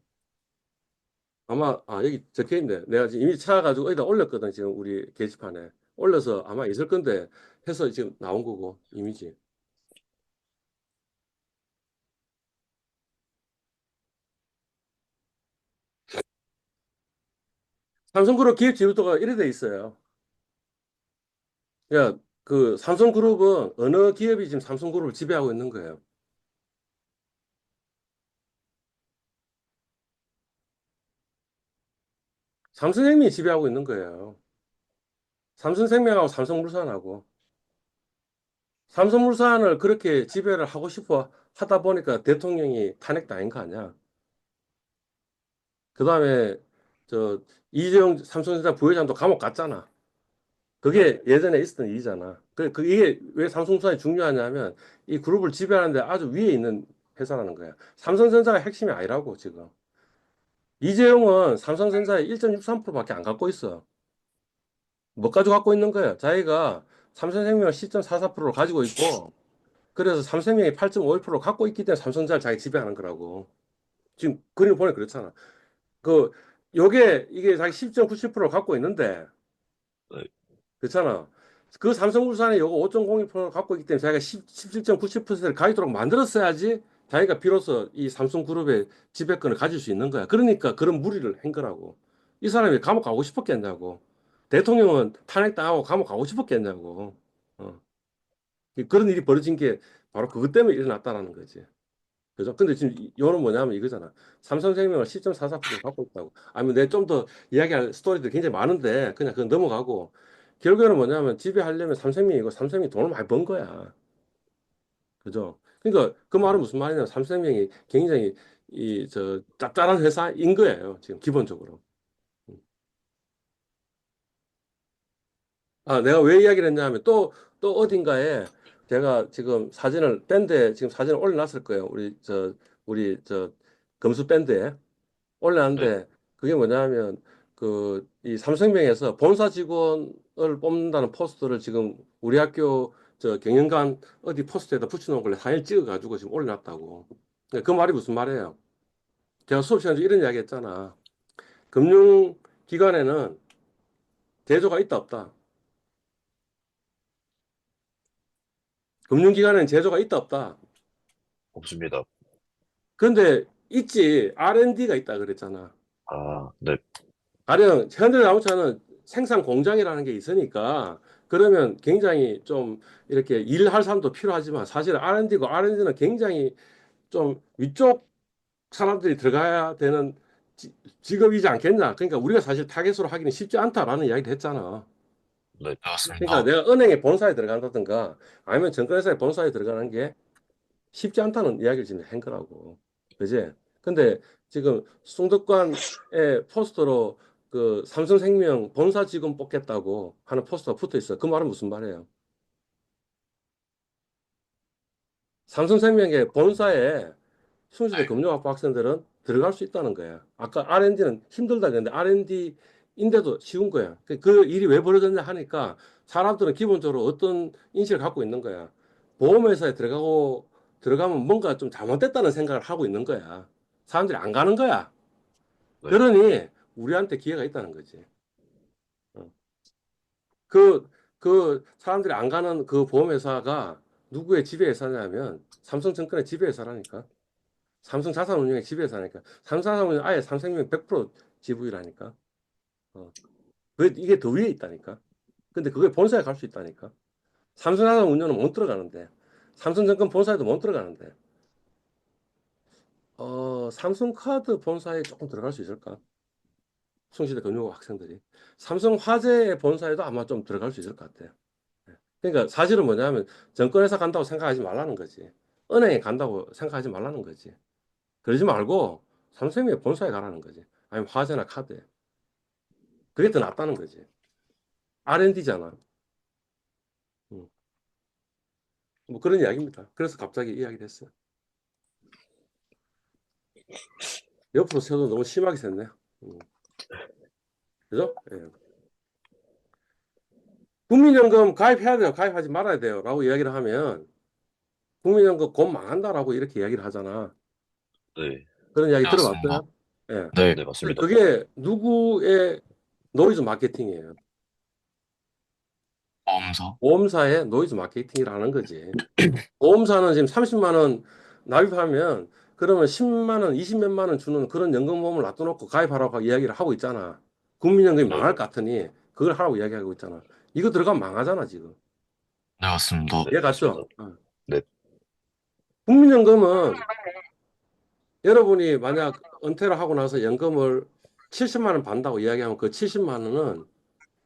아마, 여기 적혀 있네. 내가 지금 이미지 찾아가지고 어디다 올렸거든, 지금 우리 게시판에. 올려서 아마 있을 건데 해서 지금 나온 거고, 이미지. 삼성그룹 기업 지분도가 이래 돼 있어요. 야, 그 삼성그룹은 어느 기업이 지금 삼성그룹을 지배하고 있는 거예요? 삼성생명이 지배하고 있는 거예요. 삼성생명하고 삼성물산하고. 삼성물산을 그렇게 지배를 하고 싶어 하다 보니까 대통령이 탄핵당한 거 아니야? 그 다음에 저 이재용 삼성전자 부회장도 감옥 갔잖아. 그게 예전에 있었던 일이잖아. 이게 왜 삼성물산이 중요하냐면 이 그룹을 지배하는데 아주 위에 있는 회사라는 거야. 삼성전자가 핵심이 아니라고 지금. 이재용은 삼성전자의 1.63%밖에 안 갖고 있어. 뭐 가지고 갖고 있는 거야? 자기가 삼성생명 10.44%를 가지고 있고 그래서 삼성생명이 8.51%를 갖고 있기 때문에 삼성전자를 자기 지배하는 거라고. 지금 그림 보니 그렇잖아. 그 이게 자기 10.97%를 갖고 있는데 네, 그렇잖아. 그 삼성물산이 요거 5.01%를 갖고 있기 때문에 자기가 17.97%를 가지도록 만들었어야지 자기가 비로소 이 삼성그룹의 지배권을 가질 수 있는 거야. 그러니까 그런 무리를 한 거라고. 이 사람이 감옥 가고 싶었겠냐고. 대통령은 탄핵당하고 감옥 가고 싶었겠냐고. 어. 그런 일이 벌어진 게 바로 그것 때문에 일어났다라는 거지. 그죠? 근데 지금 요는 뭐냐면 이거잖아. 삼성생명을 10.44% 갖고 있다고. 아니면 내 좀 더 이야기할 스토리들 굉장히 많은데 그냥 그건 넘어가고 결국에는 뭐냐면 지배하려면 삼성생명이고 삼성생명이 돈을 많이 번 거야. 그죠? 그러니까 그 말은 무슨 말이냐면 삼성생명이 굉장히 짭짤한 회사인 거예요. 지금 기본적으로. 내가 왜 이야기를 했냐면 또 어딘가에 제가 지금 밴드에 지금 사진을 올려놨을 거예요. 우리 저 금수 밴드에. 네, 올라왔는데 그게 뭐냐면 그 이 삼성병에서 본사 직원을 뽑는다는 포스터를 지금 우리 학교 저 경영관 어디 포스터에다 붙여놓은 걸 사진 찍어가지고 지금 올려놨다고. 그 말이 무슨 말이에요? 제가 수업 시간에 이런 이야기 했잖아. 금융기관에는 제조가 있다 없다. 금융기관에는 제조가 있다 없다. 없습니다. 그런데 있지. R&D가 있다 그랬잖아. 네, 가령 현대자동차는 생산 공장이라는 게 있으니까 그러면 굉장히 좀 이렇게 일할 사람도 필요하지만 사실 R&D고 R&D는 굉장히 좀 위쪽 사람들이 들어가야 되는 직업이지 않겠냐. 그러니까 우리가 사실 타겟으로 하기는 쉽지 않다라는 이야기를 했잖아. 네, 그러니까 맞습니다. 내가 은행에 본사에 들어간다든가 아니면 증권회사에 본사에 들어가는 게 쉽지 않다는 이야기를 지금 한 거라고. 그지? 근데 지금 송덕관의 포스터로 그 삼성생명 본사 직원 뽑겠다고 하는 포스터가 붙어 있어. 그 말은 무슨 말이에요? 삼성생명의 본사에 숭실대 네. 금융학부 학생들은 들어갈 수 있다는 거야. 아까 R&D는 힘들다 그랬는데 R&D인데도 쉬운 거야. 그 일이 왜 벌어졌냐 하니까 사람들은 기본적으로 어떤 인식을 갖고 있는 거야. 보험회사에 들어가면 뭔가 좀 잘못됐다는 생각을 하고 있는 거야. 사람들이 안 가는 거야. 네. 그러니 우리한테 기회가 있다는 거지. 어. 그 사람들이 안 가는 그 보험회사가 누구의 지배회사냐면 삼성증권의 지배회사라니까. 삼성자산운용의 지배회사니까. 삼성자산운용 아예 삼성생명 100% 지분이라니까. 어. 왜 이게 더 위에 있다니까. 근데 그게 본사에 갈 수 있다니까. 삼성자산운용은 못 들어가는데. 삼성증권 본사에도 못 들어가는데. 삼성카드 본사에 조금 들어갈 수 있을까? 숭실대 금융고 학생들이. 삼성화재 본사에도 아마 좀 들어갈 수 있을 것 같아요. 그러니까 사실은 뭐냐면 정권회사 간다고 생각하지 말라는 거지. 은행에 간다고 생각하지 말라는 거지. 그러지 말고 삼성의 본사에 가라는 거지. 아니면 화재나 카드에. 그게 더 낫다는 거지. R&D잖아. 뭐 그런 이야기입니다. 그래서 갑자기 이야기를 했어요. 옆으로 세도 너무 심하게 샜네요. 그죠? 예. 국민연금 가입해야 돼요. 가입하지 말아야 돼요. 라고 이야기를 하면 국민연금 곧 망한다라고 이렇게 이야기를 하잖아. 네. 그런 이야기 네, 맞습니다. 들어봤어요? 예. 네. 네, 맞습니다. 그게 누구의 노이즈 마케팅이에요. 보험사. 보험사의 노이즈 마케팅이라는 거지. 보험사는 지금 30만 원 납입하면 그러면 10만 원, 20몇만 원 주는 그런 연금보험을 놔둬놓고 가입하라고 이야기를 하고 있잖아. 국민연금이 네. 망할 것 같으니 그걸 하라고 이야기하고 있잖아. 이거 들어가면 망하잖아, 지금. 네, 맞습니다. 네, 이해 맞습니다. 갔죠? 어. 네. 국민연금은 여러분이 만약 은퇴를 하고 나서 연금을 70만 원 받는다고 이야기하면 그 70만 원은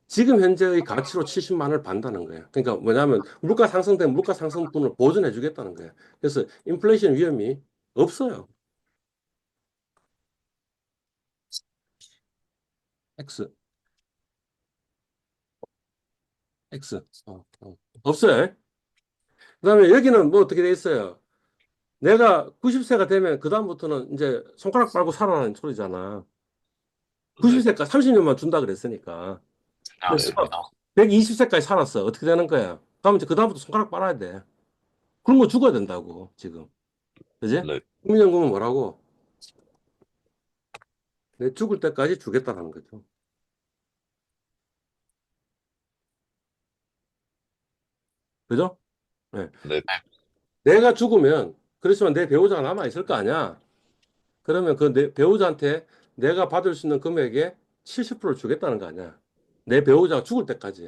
지금 현재의 가치로 70만 원을 받는다는 거예요. 그러니까 뭐냐면 물가 상승된 물가 상승분을 보존해 주겠다는 거예요. 그래서 인플레이션 위험이 없어요. X, X. 없어요. 그다음에 여기는 뭐 어떻게 돼 있어요? 내가 90세가 되면 그다음부터는 이제 손가락 빨고 살아라는 소리잖아. 네. 90세까지 30년만 준다 그랬으니까. 네, 근데 네. 맞습니다. 120세까지 살았어. 어떻게 되는 거야? 그러면 이제 그다음부터 손가락 빨아야 돼. 굶어 죽어야 된다고, 지금. 그지? 네. 국민연금은 뭐라고? 내 죽을 때까지 주겠다라는 거죠. 그죠? 네. 네. 내가 죽으면, 그렇지만 내 배우자가 남아있을 거 아니야? 그러면 그 내 배우자한테 내가 받을 수 있는 금액의 70%를 주겠다는 거 아니야? 내 배우자가 죽을 때까지.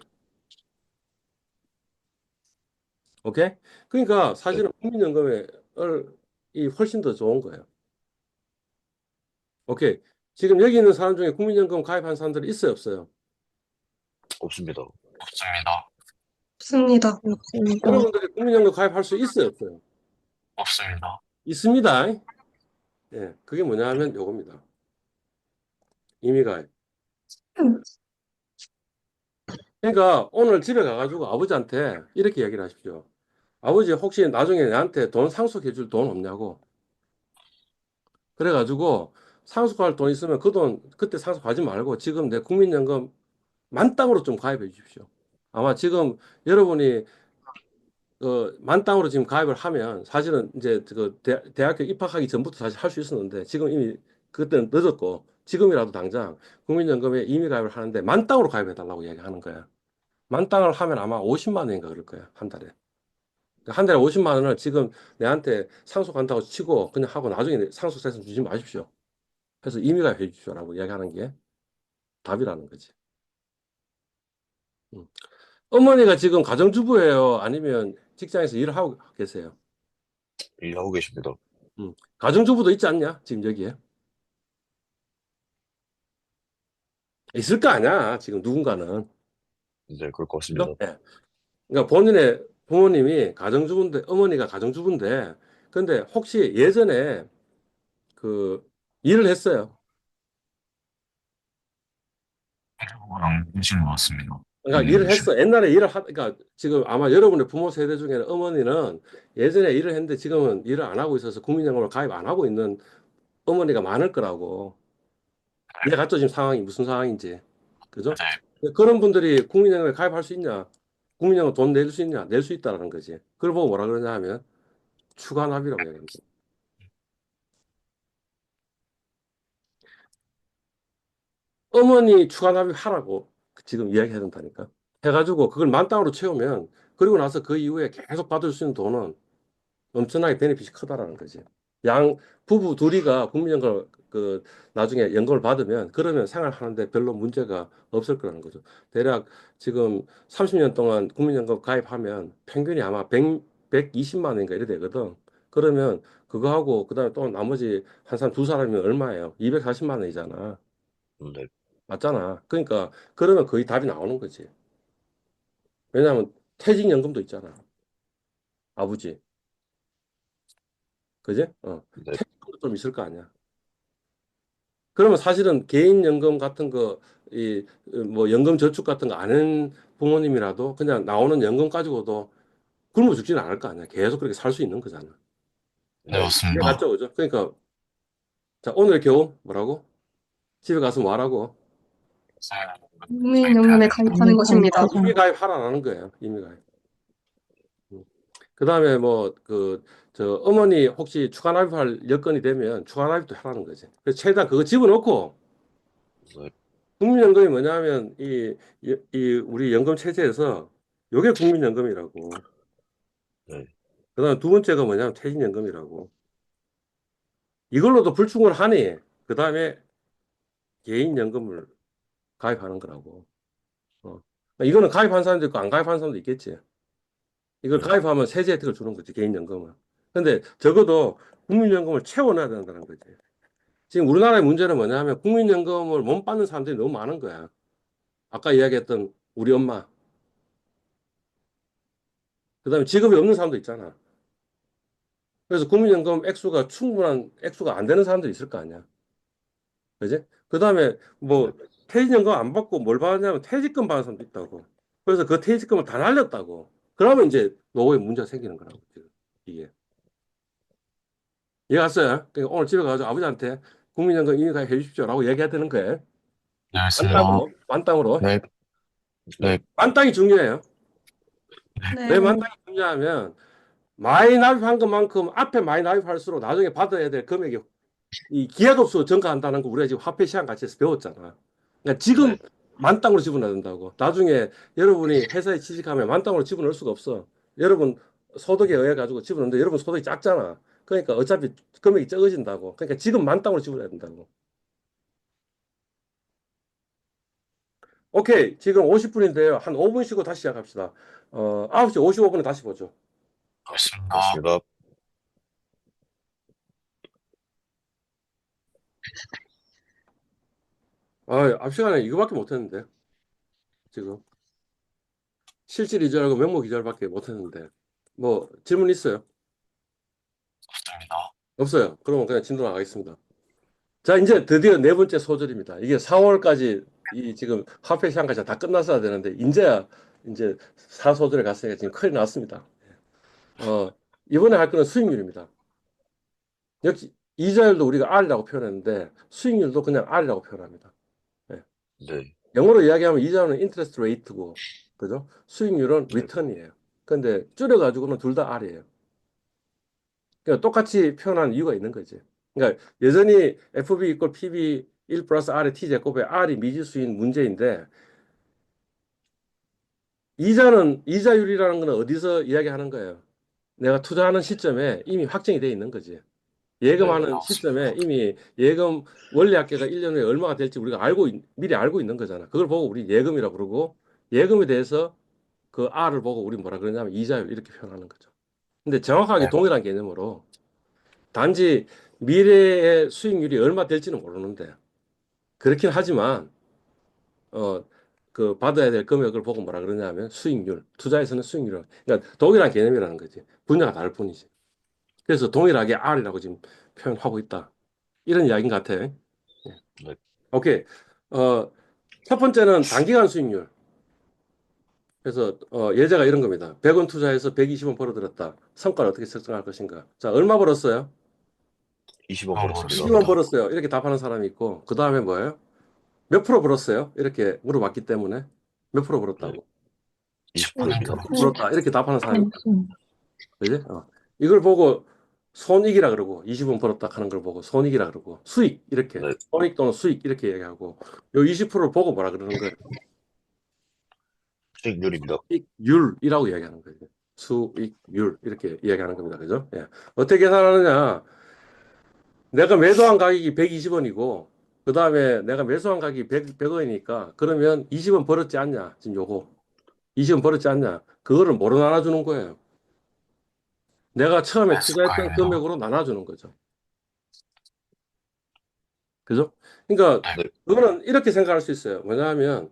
오케이? 그러니까 네. 사실은 국민연금이 훨씬 더 좋은 거예요. 오케이. 지금 여기 있는 사람 중에 국민연금 가입한 사람들이 있어요, 없어요? 없습니다. 없습니다. 없습니다. 없습니다. 여러분들이 국민연금 가입할 수 있어요, 없어요? 없습니다. 있습니다. 예, 그게 뭐냐 하면 요겁니다. 임의가입. 그러니까 오늘 집에 가가지고 아버지한테 이렇게 얘기를 하십시오. 아버지 혹시 나중에 내한테 돈 상속해 줄 돈 없냐고. 그래가지고 상속할 돈 있으면 그 돈 그때 상속하지 말고 지금 내 국민연금 만땅으로 좀 가입해 주십시오. 아마 지금 여러분이 만땅으로 지금 가입을 하면 사실은 이제 그 대학교 입학하기 전부터 사실 할 수 있었는데 지금 이미 그때는 늦었고 지금이라도 당장 국민연금에 임의 가입을 하는데 만땅으로 가입해 달라고 얘기하는 거야. 만땅을 하면 아마 50만 원인가 그럴 거야, 한 달에. 그러니까 한 달에 50만 원을 지금 내한테 상속한다고 치고 그냥 하고 나중에 상속세서 주지 마십시오. 그래서 임의가입 해 주십시오라고 이야기하는 게 답이라는 거지. 음. 어머니가 지금 가정주부예요? 아니면 직장에서 일을 하고 계세요? 일하고 계십니다. 가정주부도 있지 않냐? 지금 여기에. 있을 거 아니야, 지금 누군가는. 네, 그럴 것 같습니다. 그죠? 예. 그러니까 본인의 부모님이 가정주부인데, 어머니가 가정주부인데, 근데 혹시 예전에 그 일을 했어요? 그거랑 계신 것 같습니다. 그러니까 일을 했어. 옛날에 그러니까 지금 아마 여러분의 부모 세대 중에는 어머니는 예전에 일을 했는데 지금은 일을 안 하고 있어서 국민연금을 가입 안 하고 있는 어머니가 많을 거라고. 이해갔죠? 지금 상황이 무슨 상황인지. 그죠? 네, 그런 분들이 국민연금에 가입할 수 있냐? 국민연금 돈 낼 수 있냐? 낼 수 있다라는 거지. 그걸 보고 뭐라 그러냐 하면 추가 납입이라고 얘기합니다. 어머니 추가 납입하라고 지금 이야기해야 된다니까. 해가지고 그걸 만땅으로 채우면 그리고 나서 그 이후에 계속 받을 수 있는 돈은 엄청나게 베네핏이 크다라는 거지. 양 부부 둘이가 국민연금 나중에 연금을 받으면 그러면 생활하는데 별로 문제가 없을 거라는 거죠. 대략 지금 30년 동안 국민연금 가입하면 평균이 아마 120만 원인가 이래 되거든. 그러면 그거 하고 그다음에 또 나머지 한 사람 두 사람이면 얼마예요? 240만 원이잖아. 네, 맞잖아. 그러니까 그러면 거의 답이 나오는 거지. 왜냐하면 퇴직연금도 있잖아. 아버지. 그지? 네, 퇴직금도 좀 있을 거 아니야. 그러면 사실은 개인연금 같은 거, 뭐 연금 저축 같은 거 아는 부모님이라도 그냥 나오는 연금 가지고도 굶어 죽지는 않을 거 아니야. 계속 그렇게 살 수 있는 거잖아. 네, 이해 맞습니다. 갔죠? 그죠? 그러니까, 자, 오늘 겨우 뭐라고? 집에 가서 뭐 하라고? 국민연금에 가입하는 것입니다. 이미 가입하라는 거예요. 이미 가입. 그 다음에 뭐, 어머니 혹시 추가 납입할 여건이 되면 추가 납입도 하라는 거지. 그래서 최대한 그거 집어넣고, 네, 국민연금이 뭐냐면, 우리 연금 체제에서 요게 국민연금이라고. 네, 그 다음에 두 번째가 뭐냐면 퇴직연금이라고. 이걸로도 불충을 하니, 그 다음에 개인연금을 가입하는 거라고. 어. 이거는 가입한 사람도 있고 안 가입한 사람도 있겠지. 이걸 네, 가입하면 세제 혜택을 주는 거지, 개인연금은. 근데 적어도 국민연금을 채워놔야 된다는 거지. 지금 우리나라의 문제는 뭐냐면 국민연금을 못 받는 사람들이 너무 많은 거야. 아까 이야기했던 우리 엄마. 그 다음에 직업이 없는 사람도 있잖아. 그래서 국민연금 액수가 충분한 액수가 안 되는 사람들이 있을 거 아니야. 그지? 그 다음에 네, 뭐 퇴직연금 안 받고 뭘 받았냐면 퇴직금 받는 사람도 있다고. 그래서 그 퇴직금을 다 날렸다고. 그러면 이제 노후에 문제가 생기는 거라고. 지금 이게. 이해 갔어요? 그러니까 오늘 집에 가서 아버지한테 국민연금 이미 가입해 주십시오라고 얘기해야 되는 거예요. 네, 맞습니다. 만땅으로. 만땅으로. 네, 네, 만땅이 중요해요. 왜 네. 만땅이 중요하면 많이 납입한 것만큼 앞에 많이 납입할수록 나중에 받아야 될 금액이 이 기하급수로 증가한다는 거 우리가 지금 화폐 시장 같이에서 배웠잖아. 그러니까 지금 네, 만땅으로 집어넣어야 된다고. 나중에 여러분이 회사에 취직하면 만땅으로 집어넣을 수가 없어. 여러분 소득에 의해 가지고 집어넣는데 여러분 소득이 작잖아. 그러니까 어차피 금액이 적어진다고. 그러니까 지금 만땅으로 집어넣어야 된다고. 오케이. 지금 50분인데요. 한 5분 쉬고 다시 시작합시다. 9시 55분에 다시 보죠. 맞습니다. 맞습니다. 앞 시간에 이거밖에 못했는데. 지금. 실질 이전하고 명목 이전밖에 못했는데. 뭐 질문 있어요? 없습니다. 없어요. 그러면 그냥 진도 나가겠습니다. 자, 이제 드디어 네 번째 소절입니다. 이게 4월까지 이 지금 화폐 시장까지 다 끝났어야 되는데 이제야 이제 4소절에 갔으니까 지금 큰일 났습니다. 어, 이번에 할 거는 수익률입니다. 역시 이자율도 우리가 R이라고 표현했는데 수익률도 그냥 R이라고 표현합니다. 예. 네, 영어로 이야기하면 이자율은 interest rate고, 그죠? 수익률은 네, return이에요. 근데 줄여가지고는 둘 다 R이에요. 그러니까 똑같이 표현한 이유가 있는 거지. 그러니까 여전히 FB 이퀄 PB 1 플러스 R의 T제곱에 R이 미지수인 문제인데 이자율이라는 거는 어디서 이야기하는 거예요? 내가 투자하는 시점에 이미 확정이 돼 있는 거지. 네, 예금하는 맞습니다. 시점에 이미 예금 원리 합계가 1년 후에 얼마가 될지 우리가 미리 알고 있는 거잖아. 그걸 보고 우리 예금이라고 그러고 예금에 대해서 그 R을 보고 우리 뭐라 그러냐면 이자율 이렇게 표현하는 거죠. 근데 정확하게 네, 동일한 개념으로 단지 미래의 수익률이 얼마 될지는 모르는데 그렇긴 하지만 어 받아야 될 금액을 보고 뭐라 그러냐면 수익률, 투자에서는 수익률. 그러니까 동일한 개념이라는 거지. 분야가 다를 뿐이지. 그래서 동일하게 R이라고 지금 표현하고 있다. 이런 이야기인 것 같아. 예. 네, 오케이. 첫 번째는 단기간 수익률. 그래서 예제가 이런 겁니다. 100원 투자해서 120원 벌어들였다. 성과를 어떻게 측정할 것인가? 자, 얼마 벌었어요? 20원 아, 벌었습니다. 20원 벌었어요. 이렇게 답하는 사람이 있고, 그 다음에 뭐예요? 몇 프로 벌었어요? 이렇게 물어봤기 때문에 몇 프로 벌었다고? 20%입니다. 20%입니다. 벌었다. 이렇게 답하는 사람이 있다. 맞습니다. 그지? 이걸 보고 손익이라 그러고 20원 벌었다 하는 걸 보고 손익이라 그러고 수익 이렇게 네. 손익 또는 수익 이렇게 얘기하고 요 20%를 보고 뭐라 그러는 거예요? 수익률입니다. 수익률이라고 이야기하는 거예요. 수익률 이렇게 이야기하는 겁니다. 그죠? 예. 어떻게 계산하느냐? 내가 매도한 가격이 120원이고 그 다음에 내가 매수한 가격이 100원이니까 그러면 20원 벌었지 않냐? 지금 요거 20원 벌었지 않냐? 그거를 뭐로 나눠주는 거예요? 내가 처음에 투자했던 매수가입니다. 금액으로 나눠주는 거죠. 그죠? 그러니까 네. 그거는 이렇게 생각할 수 있어요. 뭐냐면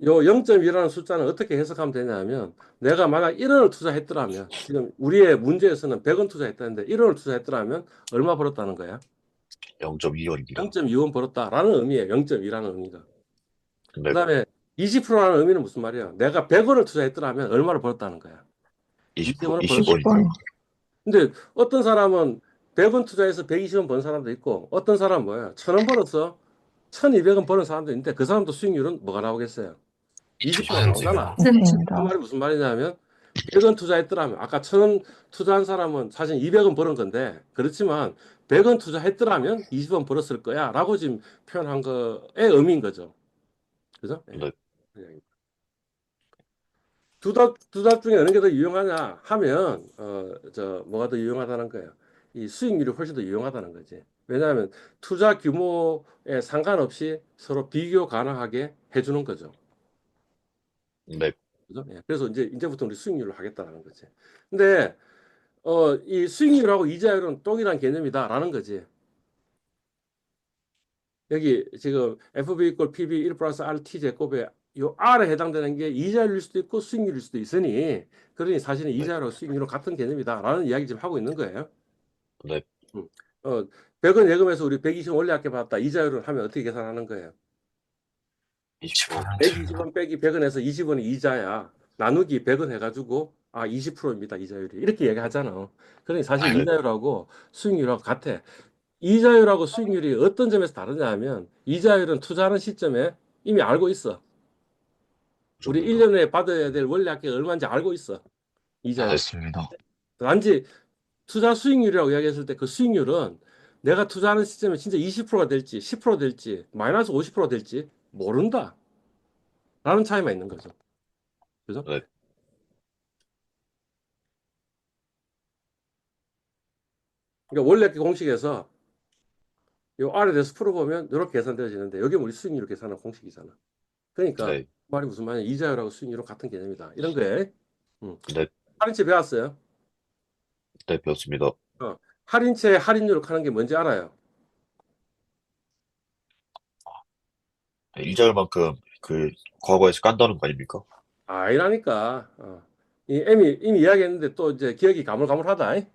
요 0.2라는 숫자는 어떻게 해석하면 되냐면 내가 만약 1원을 투자했더라면 지금 우리의 문제에서는 100원 투자했다는데 1원을 투자했더라면 얼마 벌었다는 거야? 0.2원입니다. 0.2원 벌었다라는 의미예요. 0.2라는 의미가. 네. 그다음에 20%라는 의미는 무슨 말이야? 내가 100원을 투자했더라면 얼마를 벌었다는 거야? 20원을 20원입니다. 근데 어떤 사람은 100원 투자해서 120원 번 사람도 있고 어떤 사람은 뭐야? 1000원 벌어서 1200원 버는 사람도 있는데 그 사람도 수익률은 뭐가 나오겠어요? 20% 나오잖아. 그 맞습니다. 말이 무슨 말이냐면 100원 투자했더라면 아까 1000원 투자한 사람은 사실 200원 버는 건데 그렇지만 100원 투자했더라면 20원 벌었을 거야 라고 지금 표현한 거의 의미인 거죠. 그죠? 예. 네. 두 답 중에 어느 게 더 유용하냐 하면 뭐가 더 유용하다는 거예요. 이 수익률이 훨씬 더 유용하다는 거지. 왜냐하면 투자 규모에 상관없이 서로 비교 가능하게 해주는 거죠. 네. 그죠? 예. 그래서 이제부터 우리 수익률을 하겠다는 거지. 근데 이 수익률하고 이자율은 동일한 개념이다라는 거지. 여기 지금 FB 이퀄 PB 1 플러스 RT 제곱에 요 R에 해당되는 게 이자율일 수도 있고 수익률일 수도 있으니 그러니 사실은 이자율하고 수익률은 같은 개념이다라는 이야기 지금 하고 있는 거예요. 네. 음. 100원 예금에서 우리 120원 원래 아껴 받았다. 이자율을 하면 어떻게 계산하는 거예요? 20%. 120원 빼기 100원에서 20원이 이자야. 나누기 100원 해가지고 20%입니다. 이자율이. 이렇게 얘기하잖아. 그러니 사실 네. 이자율하고 수익률하고 같아. 이자율하고 수익률이 어떤 점에서 다르냐 하면 이자율은 투자하는 시점에 이미 알고 있어. 우리 1년 내에 받아야 될 원래 학기가 얼마인지 알고 있어. 이자율. 맞습니다. 단지 투자 수익률이라고 이야기했을 때 그 수익률은 내가 투자하는 시점에 진짜 20%가 될지 10% 될지 마이너스 50% 될지 모른다. 라는 차이만 있는 거죠. 그죠? 네. 그러니까 원래 그 공식에서 요 R에 대해서 풀어보면 이렇게 계산되어지는데 여기 우리 수익률을 계산하는 공식이잖아. 그러니까 네. 말이 무슨 말이냐 이자율하고 수익률은 같은 개념이다. 이런 거에 네. 할인채 배웠어요. 네. 배웠습니다. 할인채 할인율을 하는 게 뭔지 알아요? 이자율만큼 과거에서 깐다는 거 아닙니까? 아니라니까. 이미 이야기했는데 또 이제 기억이 가물가물하다. 네.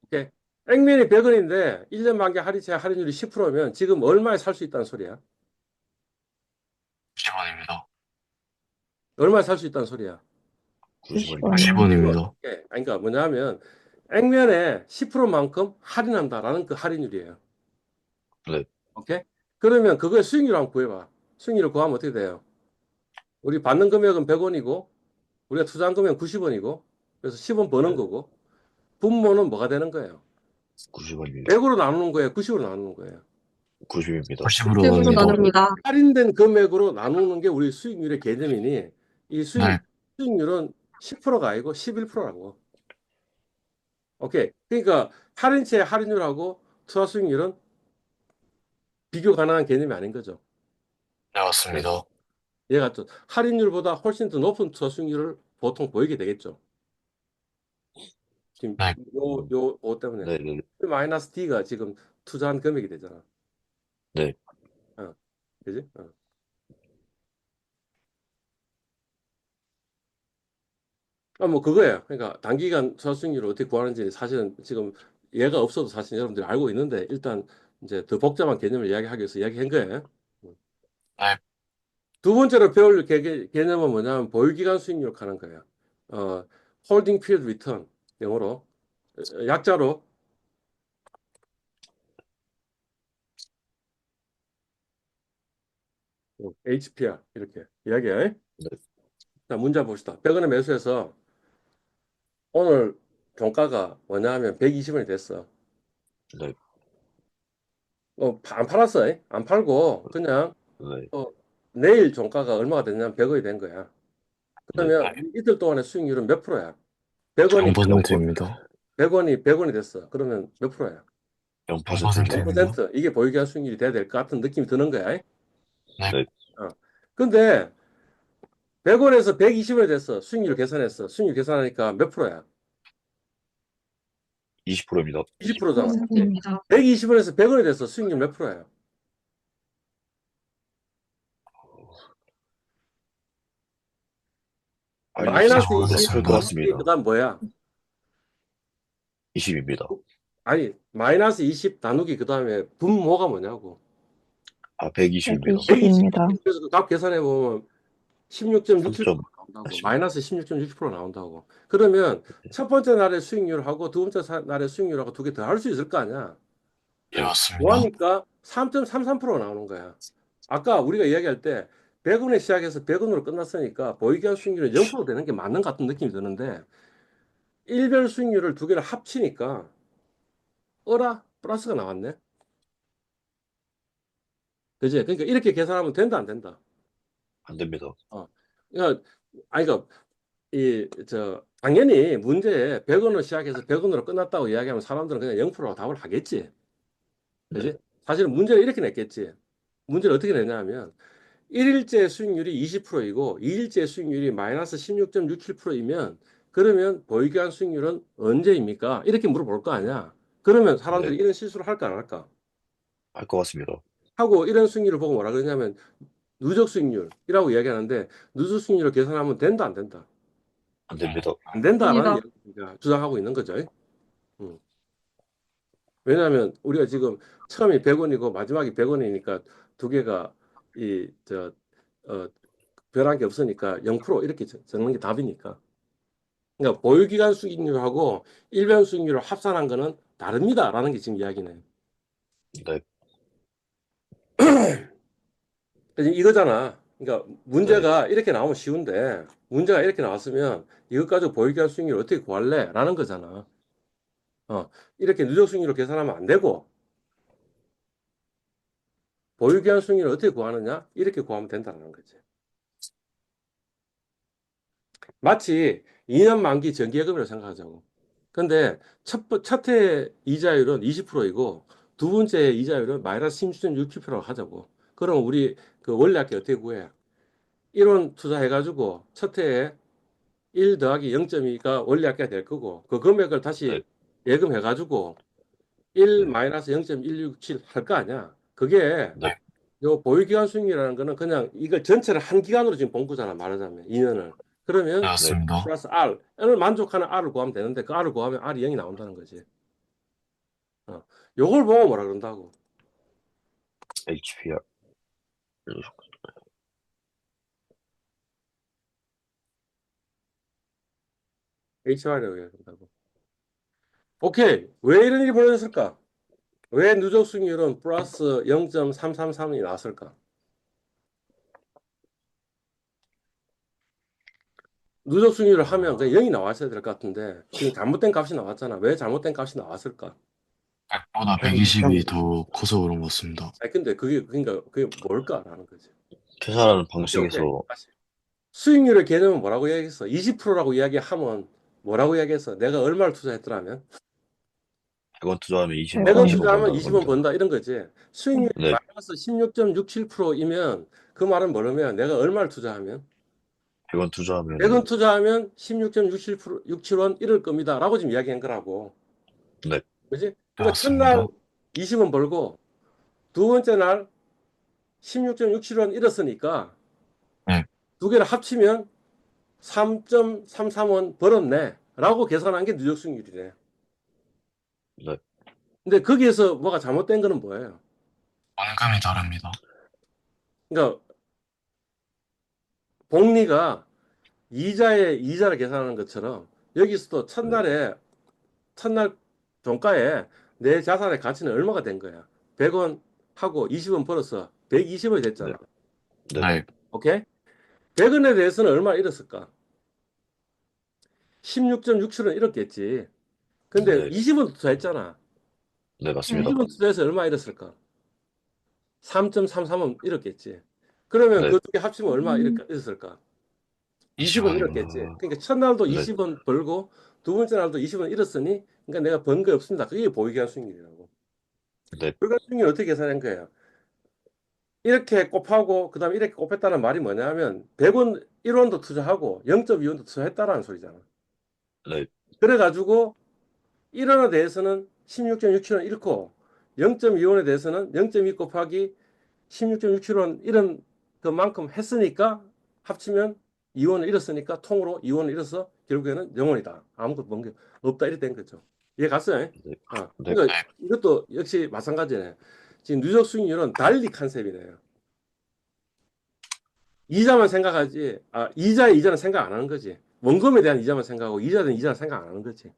오케이. 액면이 100원인데 1년 만기 할인채 할인율이 10%면 지금 얼마에 살 수 있다는 소리야? 10원입니다. 얼마에 살 수 있다는 소리야? 90원입니다. 10원입니다. 오케이. 그러니까 뭐냐면 액면에 10%만큼 할인한다라는 그 할인율이에요. 네. 오케이? 그러면 그거의 수익률 한번 구해봐. 수익률을 구하면 어떻게 돼요? 우리 받는 금액은 100원이고 우리가 투자한 금액은 90원이고 그래서 10원 버는 네. 거고 분모는 뭐가 되는 거예요? 90원입니다. 100으로 나누는 거예요? 90으로 나누는 거예요? 90입니다. 80으로 집으로 나눕니다. 나눕니다. 할인된 금액으로 나누는 게 우리 수익률의 개념이니 이 네. 수익률은 10%가 아니고 11%라고. 오케이. 그러니까 할인채 할인율하고 투자 수익률은 비교 가능한 개념이 아닌 거죠. 네, 맞습니다. 얘가 또 할인율보다 훨씬 더 높은 투자 수익률을 보통 보이게 되겠죠. 지금 네. 요 때문에 네. 네. 마이너스 D가 지금 투자한 금액이 되잖아. 네. 그지? 뭐 그거예요. 그러니까 단기간 투자 수익률을 어떻게 구하는지 사실은 지금 얘가 없어도 사실 여러분들이 알고 있는데 일단 이제 더 복잡한 개념을 이야기하기 위해서 이야기한 거예요. 네. 두 번째로 배울 개념은 뭐냐면 보유기간 수익률 하는 거예요. 어, holding period return 영어로 약자로 HPR 이렇게 이야기해. 네. 자, 문제 봅시다. 100원에 매수해서 오늘 종가가 뭐냐 하면 120원이 됐어. 네. 안 팔았어. 안 팔고 그냥 네. 내일 종가가 얼마가 됐냐면 100원이 된 거야. 네. 그러면 이틀 동안의 수익률은 몇 프로야? 100원이 0%입니다. 100원이 됐어. 그러면 몇 프로야? 0%입니다. 0%. 이게 보유기한 수익률이 돼야 될 것 같은 느낌이 드는 거야. 네. 어. 근데 100원에서 120원이 됐어. 수익률 계산했어. 수익률 계산하니까 몇 프로야? 20%입니다. 20%잖아. 입니다. 120원에서 100원이 됐어. 수익률 몇 프로야? 마이너스 20, 그럴 것 같습니다. 그다음 뭐야? 20입니다. 아니, 마이너스 20 나누기 그다음에 분모가 뭐냐고. 120입니다. 120입니다. 그래서 그 값 계산해 보면 16.67% 3점. 나온다고. 마이너스 16.67% 나온다고. 그러면 첫 번째 날의 수익률하고 두 번째 날의 수익률하고 두 개 더 할 수 있을 거 아니야. 예, 맞습니다. 뭐하니까 3.33%가 나오는 거야. 아까 우리가 이야기할 때 100원에 시작해서 100원으로 끝났으니까 보유기한 수익률은 0% 되는 게 맞는 것 같은 느낌이 드는데 일별 수익률을 두 개를 합치니까 어라? 플러스가 나왔네. 그지? 그러니까 이렇게 계산하면 된다, 안 된다? 안 됩니다. 그러니까, 아니, 그러니까, 당연히 문제에 100원으로 시작해서 100원으로 끝났다고 이야기하면 사람들은 그냥 0%라고 답을 하겠지. 네. 그지? 사실은 문제를 이렇게 냈겠지. 문제를 어떻게 냈냐면, 1일째 수익률이 20%이고, 2일째 수익률이 마이너스 16.67%이면, 그러면 보유기한 수익률은 언제입니까? 이렇게 물어볼 거 아니야. 그러면 사람들이 네. 이런 실수를 할까, 안 할까? 할 것 같습니다. 하고 이런 수익률을 보고 뭐라 그러냐면, 누적 수익률이라고 이야기하는데, 누적 수익률을 계산하면 된다, 안 된다? 안 됩니다. 안 된다라는 됩니다. 이야기가 주장하고 있는 거죠. 음. 왜냐하면 우리가 지금 처음이 100원이고 마지막이 100원이니까 두 개가 별한 게 없으니까 0% 이렇게 적는 게 답이니까. 그러니까 보유기간 수익률하고 일반 수익률을 합산한 거는 다릅니다라는 게 지금 이야기네요. 네. 그래서 이거잖아. 그러니까 네. 문제가 이렇게 나오면 쉬운데 문제가 이렇게 나왔으면 이것 가지고 보유기간 수익률 어떻게 구할래? 라는 거잖아. 이렇게 누적 수익률을 계산하면 안 되고 보유기한 수익률을 어떻게 구하느냐? 이렇게 구하면 된다는 거지. 마치 2년 만기 정기예금이라고 생각하자고. 근데 첫 해 이자율은 20%이고 두 번째 이자율은 마이너스 16.67%라고 하자고. 그럼 우리 그 원래학기 어떻게 구해? 1원 투자해가지고 첫 해에 1 더하기 0.2가 원래학기가 될 거고 그 금액을 네. 다시 예금해가지고 1 네. 마이너스 0.167 할 거 아니야. 그게 네. 요 보유기간 수익률이라는 거는 그냥 이걸 전체를 한 기간으로 지금 본 거잖아, 말하자면 2년을. 예, 그러면 맞습니다. 플러스 R을 만족하는 R을 구하면 되는데 그 R을 구하면 R이 0이 나온다는 거지. 요걸 보고 뭐라 그런다고? HPR. HR이라고 이야기한다고. 오케이. 왜 이런 일이 벌어졌을까? 왜 누적 수익률은 플러스 0.333이 나왔을까? 누적 수익률을 하면 그 0이 나왔어야 될 것 같은데 지금 잘못된 값이 나왔잖아. 왜 잘못된 값이 나왔을까? 100보다 120이 더 커서 그런 것 같습니다. 아니 근데 그게 뭘까라는 거지. 계산하는 오케이, 오케이. 방식에서 다시. 수익률의 개념은 뭐라고 이야기했어? 20%라고 이야기하면 뭐라고 이야기했어? 내가 얼마를 투자했더라면? 100원 투자하면 20원, 100원 20원 투자하면 번다는 20원 겁니다. 번다 이런 거지. 수익률이 네. 마이너스 16.67%이면 그 말은 뭐냐면 내가 얼마를 투자하면? 100원 투자하면 100원 투자하면 16.67원 이럴 겁니다. 라고 지금 이야기한 거라고. 네. 그지? 예, 그러니까 첫날 맞습니다. 20원 벌고 두 번째 날 16.67원 잃었으니까 네. 두 개를 합치면 3.33원 벌었네. 라고 계산한 게 누적 수익률이래. 네. 근데 거기에서 뭐가 잘못된 거는 뭐예요? 원금이 다릅니다. 그러니까 복리가 이자의 이자를 계산하는 것처럼 여기서도 첫날 종가에 내 자산의 가치는 얼마가 된 거야? 100원 하고 20원 벌어서 120원이 네. 됐잖아. 네. 네. 오케이? 100원에 대해서는 얼마 잃었을까? 16.67원 잃었겠지. 근데 네. 20원 투자했잖아. 네, 맞습니다. 20원 투자해서 얼마 잃었을까? 3.33원 잃었겠지. 그러면 네. 그 두 개 합치면 얼마 잃었을까? 20원 20원. 잃었겠지. 그러니까 첫날도 네. 20원 벌고 두 번째 날도 20원 잃었으니 그러니까 내가 번 거 없습니다. 그게 보유기한 수익률이라고. 네. 보유기한 수익률 어떻게 계산한 거예요? 이렇게 곱하고 그다음에 이렇게 곱했다는 말이 뭐냐면 100원 1원도 투자하고 0.2원도 투자했다라는 소리잖아. 네. 그래가지고 1원에 대해서는 16.67원 잃고 0.2원에 대해서는 0.2 곱하기 16.67원 이런 그만큼 했으니까 합치면 2원을 잃었으니까 통으로 2원을 잃어서 결국에는 0원이다. 아무것도 뭔게 없다 이렇게 된 거죠. 이해 갔어요? 네. 네. 그러니까 이것도 역시 마찬가지네. 지금 누적 수익률은 달리 컨셉이네요. 이자만 생각하지, 이자의 이자는 생각 안 하는 거지. 원금에 대한 이자만 생각하고 이자에 대한 이자는 생각 안 하는 거지.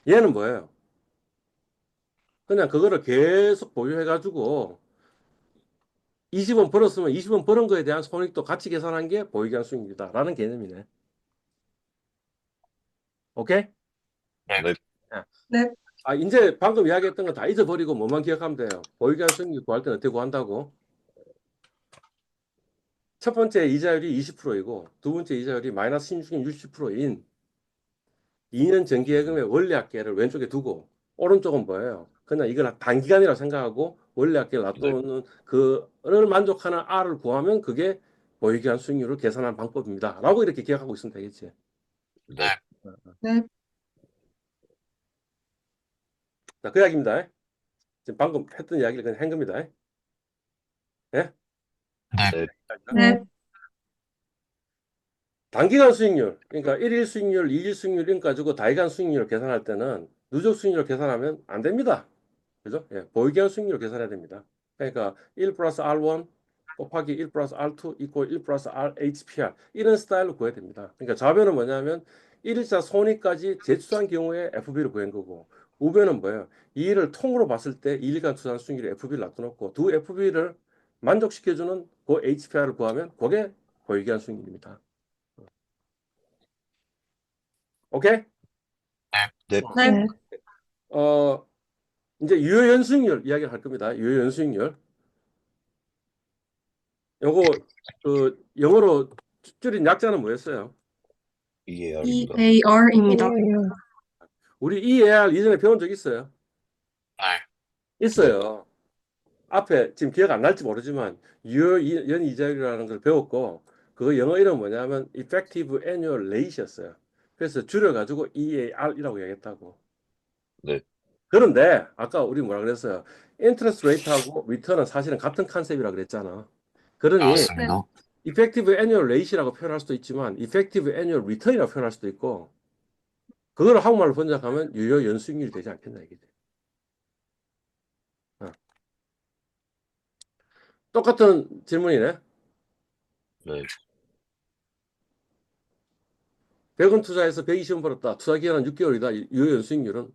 얘는 뭐예요? 그냥 그거를 계속 보유해가지고 20원 벌었으면 20원 벌은 거에 대한 손익도 같이 계산한 게 보유기한 수익률이다라는 개념이네. 오케이? 네. 네. 네. 이제 방금 이야기했던 거 다 잊어버리고 뭐만 기억하면 돼요. 보유기한 수익률 구할 때는 어떻게 구한다고? 첫 번째 이자율이 20%이고 두 번째 이자율이 마이너스 16, 60%인 2년 정기예금의 원리합계를 왼쪽에 두고 오른쪽은 뭐예요? 그냥 이걸 단기간이라고 생각하고 원리합계를 놔두는 그를 만족하는 R을 구하면 그게 보유기한 수익률을 계산하는 방법입니다. 라고 이렇게 기억하고 있으면 되겠지. 네. 네. 자, 그 이야기입니다. 지금 방금 했던 이야기를 그냥 한 겁니다. 예? 네. 네. 네. 단기간 수익률, 그러니까 1일 수익률, 2일 수익률 이런 거 가지고 단기간 수익률을 계산할 때는 누적 수익률을 계산하면 안 됩니다. 그죠? 예, 보유기한 수익률을 계산해야 됩니다. 그러니까 1 플러스 R1 곱하기 1 플러스 R2 이꼴 1 플러스 RHPR 이런 스타일로 구해야 됩니다. 그러니까 좌변은 뭐냐면 1일차 손익까지 제출한 경우에 FB를 구한 거고 우변은 뭐예요? 이 일을 통으로 봤을 때 2일간 투자한 수익률에 FB를 놔둬놓고 두 FB를 만족시켜주는 그 HPR을 구하면 그게 보유기한 수익률입니다. 오케이? 네. 네. 이제 유효연수익률 이야기를 할 겁니다. 유효연수익률. 요거 그 영어로 줄인 약자는 뭐였어요? EAR입니다. EAR입니다. 우리 EAR 이전에 배운 적 있어요? 네. 있어요. 앞에 지금 기억 안 날지 모르지만 유효연 이자율이라는 걸 배웠고 그 영어 이름 뭐냐면 Effective Annual Rate였어요. 그래서 줄여가지고 EAR이라고 얘기했다고. 네. 그런데 아까 우리 뭐라 그랬어요? Interest Rate하고 Return은 사실은 같은 컨셉이라 그랬잖아. 그러니 맞습니다. Effective Annual Rate라고 표현할 수도 있지만 Effective Annual Return이라고 표현할 수도 있고 그걸 한국말로 번역하면 유효 연수익률이 되지 않겠나 이게. 똑같은 질문이네. 네. 100원 투자해서 120원 벌었다. 투자 기간은 6개월이다. 유효 연수익률은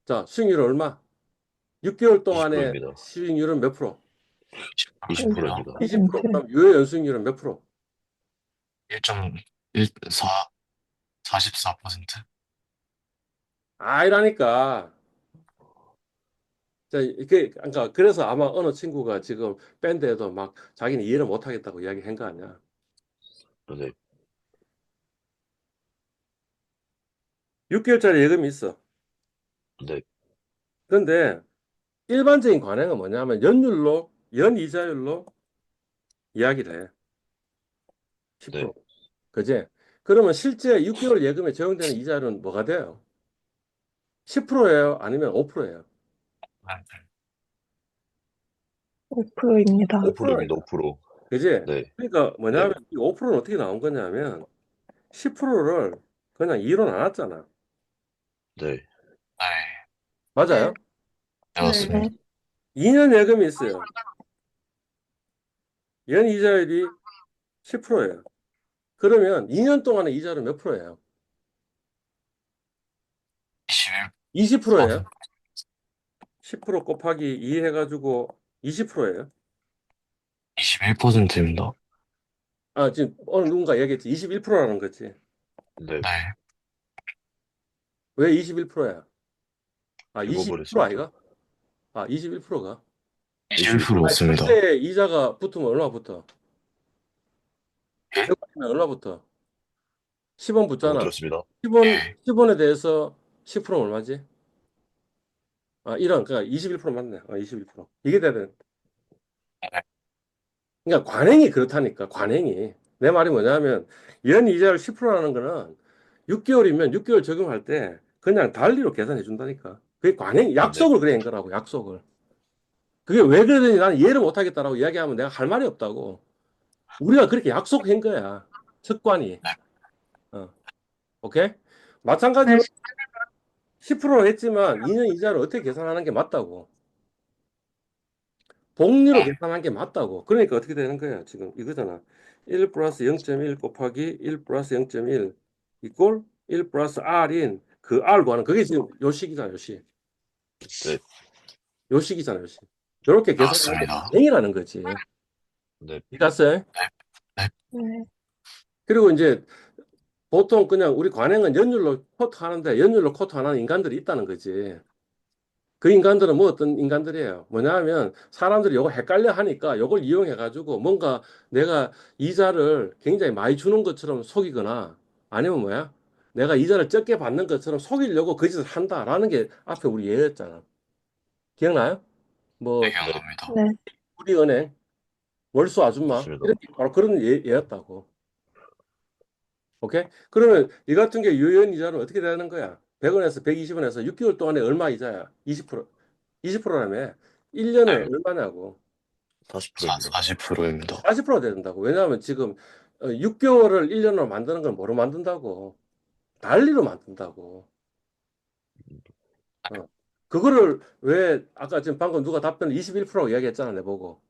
자 수익률은 얼마? 6개월 동안의 20%입니다. 수익률은 몇 프로? 20%입니다. 20%. 그럼 유효 연수익률은 몇 프로? 1.14 44%. 이라니까. 자, 그러니까 그래서 아마 어느 친구가 지금 밴드에도 막 자기는 이해를 못 하겠다고 이야기한 거 아니야. 네. 6개월짜리 예금이 있어. 네. 근데 일반적인 관행은 뭐냐면 연율로, 연이자율로 이야기를 해. 10%. 그지? 그러면 실제 6개월 예금에 적용되는 이자율은 뭐가 돼요? 10%예요? 아니면 5%예요? 5%입니다. 5%입니다. 5%. 그지? 네. 그러니까 뭐냐면 이 5%는 어떻게 나온 거냐면 10%를 그냥 2로 나눴잖아. 네. 네. 맞아요? 네, 맞습니다. 2년 예금이 있어요. 연 이자율이 10%예요. 그러면 2년 동안의 이자는 몇 프로예요? 21%. 20%예요. 10% 곱하기 2 해가지고 20%예요. 21%입니다. 아, 지금 어느 누군가 얘기했지. 21%라는 거지. 네. 네. 왜 21%야? 아, 21% 읽어버렸습니다. 아이가? 아, 21%가? 21% 아니, 맞습니다. 그때 이자가 붙으면 얼마 붙어? 예? 100원이면 얼마 붙어? 10원 못 붙잖아. 들었습니다. 10원, 예. 10원에 대해서 10%는 얼마지? 아, 이런, 그러니까 21% 맞네. 21%. 이게 돼야 돼. 네. 그러니까 관행이 그렇다니까, 관행이. 내 말이 뭐냐면, 연 이자를 10%라는 거는 6개월이면 6개월 적용할 때 그냥 달리로 계산해 준다니까. 그게 관행, 네. 약속을 그래 한 거라고, 약속을. 그게 왜 그러는지 나는 이해를 못 하겠다라고 이야기하면 내가 할 말이 없다고. 우리가 그렇게 약속한 거야. 습관이. 네. 어, 오케이? 네. 마찬가지로 10% 했지만 2년 이자를 어떻게 계산하는 게 맞다고. 복리로 계산한 게 맞다고. 그러니까 어떻게 되는 거야? 지금 이거잖아. 1 플러스 0.1 곱하기 1 플러스 0.1 이꼴 1 플러스 R인 그 R 구하는 그게 지금 요 식이잖아, 요 식. 네. 요 식이잖아, 요 식. 이렇게 계산하는 게 맞습니다. 관행이라는 거지. 네. 이해갔어요? 네. 네. 그리고 이제 보통 그냥 우리 관행은 연율로 코트 하는데 연율로 코트 하는 인간들이 있다는 거지. 그 인간들은 뭐 어떤 인간들이에요? 뭐냐면 사람들이 요거 헷갈려 하니까 요걸 이용해 가지고 뭔가 내가 이자를 굉장히 많이 주는 것처럼 속이거나 아니면 뭐야? 내가 이자를 적게 받는 것처럼 속이려고 그 짓을 한다라는 게 앞에 우리 예였잖아. 기억나요? 네, 뭐 기억납니다. 네. 우리은행 월수 아줌마 맞습니다. 이렇게 바로 그런 예였다고. 오케이? 그러면 이 같은 게 유연 이자는 어떻게 되는 거야? 100원에서 120원에서 6개월 동안에 얼마 이자야? 20%. 20%라며. 1년은 네. 얼마냐고. 40%입니다. 40%입니다. 40%가 된다고. 왜냐하면 지금 6개월을 1년으로 만드는 건 뭐로 만든다고? 달리로 만든다고. 어. 그거를 왜 아까 지금 방금 누가 답변을 21%라고 이야기했잖아, 내보고.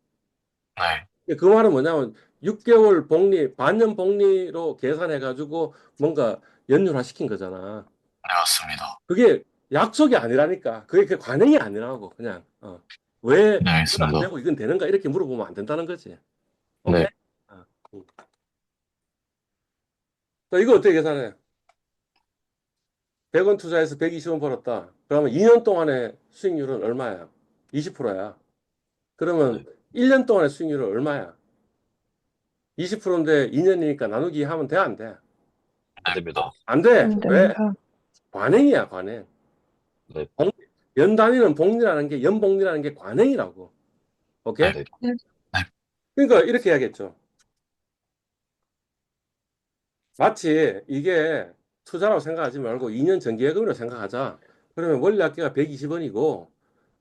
네. 그 말은 뭐냐면 6개월 복리, 반년 복리로 계산해가지고 뭔가 연율화 시킨 거잖아. 네, 맞습니다. 그게 약속이 아니라니까. 그게 그 관행이 아니라고. 그냥 왜 네, 이건 안 알겠습니다. 되고 이건 되는가 이렇게 물어보면 안 된다는 거지. 오케이? 네. 어. 자, 이거 어떻게 계산해? 100원 투자해서 120원 벌었다. 그러면 2년 동안의 수익률은 얼마야? 20%야. 그러면 네. 1년 동안의 수익률은 얼마야? 20%인데 2년이니까 나누기 하면 돼, 안 돼? 안 됩니다. 안 돼. 안 왜? 됩니다. 관행이야, 관행. 네. 연 단위는 복리라는 게, 연복리라는 게 관행이라고. 오케이? 네. 네. 네. 네. 그러니까 이렇게 해야겠죠. 마치 이게 투자라고 생각하지 말고 2년 정기예금이라고 생각하자. 그러면 원래 학기가 120원이고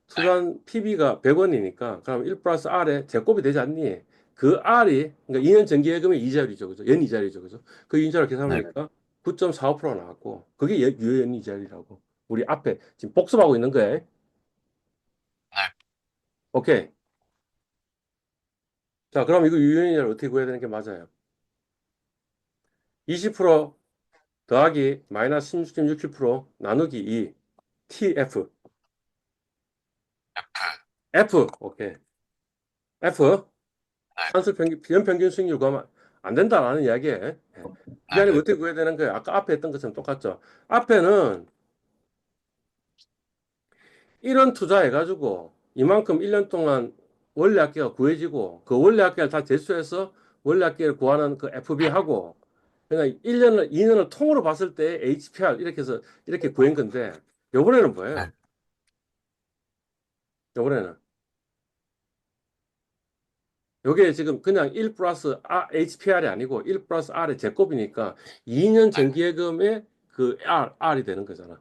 투자한 PB가 100원이니까 그럼 1 플러스 R에 제곱이 되지 않니? 그 R이 그러니까 2년 정기예금의 이자율이죠. 그죠? 연이자율이죠. 그죠? 그 이자를 네. 계산하니까 9.45%가 나왔고 그게 유연이자율이라고. 우리 앞에 지금 복습하고 있는 거예요. 네. 오케이. 자, 그럼 이거 유연이자를 어떻게 구해야 되는 게 맞아요? 20% 더하기 마이너스 16.67% 나누기 2 TF F 오케이 F 네. 산술 평균 연평균 수익률 구하면 안 된다라는 이야기에 이게 네. 아니고 어떻게 구해야 되는 거예요? 아까 앞에 했던 것처럼 똑같죠. 앞에는 1원 투자해가지고 이만큼 1년 동안 원래 합계가 구해지고 그 원래 합계를 다 제수해서 원래 합계를 구하는 그 FB하고 그냥 1년을 2년을 통으로 봤을 때 HPR 이렇게 해서 이렇게 구한 건데 요번에는 뭐예요? 네. 요번에는 요게 지금 그냥 1 플러스 HPR이 아니고 1 플러스 R의 제곱이니까 2년 정기예금의 그 R이 되는 거잖아.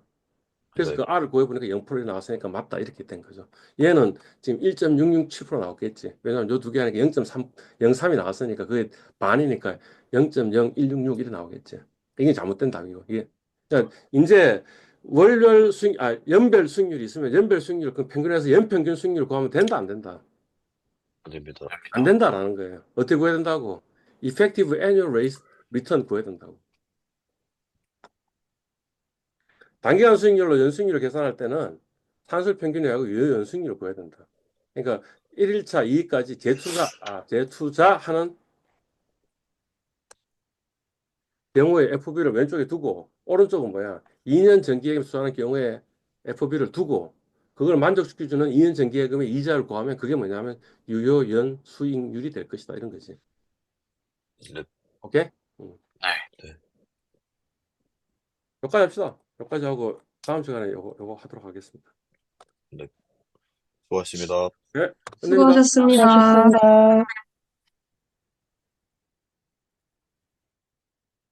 그래서 네. 그 R을 구해보니까 0% 나왔으니까 맞다 이렇게 된 거죠. 얘는 지금 1.667% 나왔겠지. 왜냐하면 요 두 개 하니까 0.3이 나왔으니까 그게 반이니까 0.0166 이렇게 나오겠지. 이게 잘못된 답이고 이게. 자, 이제 월별 수익, 연별 수익률이 있으면 연별 수익률 그 평균해서 연평균 수익률 구하면 된다 안 된다? 안 됩니다. 안 된다라는 거예요. 어떻게 구해야 된다고? effective annual rate return 구해야 된다고. 단기간 수익률로 연수익률을 계산할 때는 산술 평균이하고 유효 연수익률을 구해야 된다. 그러니까 1일차 이익까지 재투자하는 경우에 FB를 왼쪽에 두고 오른쪽은 뭐야? 2년 정기예금 수하는 경우에 FB를 두고 그걸 만족시켜주는 2년 정기예금의 이자를 구하면 그게 뭐냐면 유효 연 수익률이 될 것이다 이런 거지. 네. 오케이? 네. 여기까지 합시다. 여기까지 하고 다음 시간에 요거 하도록 하겠습니다. 수고하셨습니다. 네, 끝냅니다. 수고하셨습니다. 수고하셨습니다.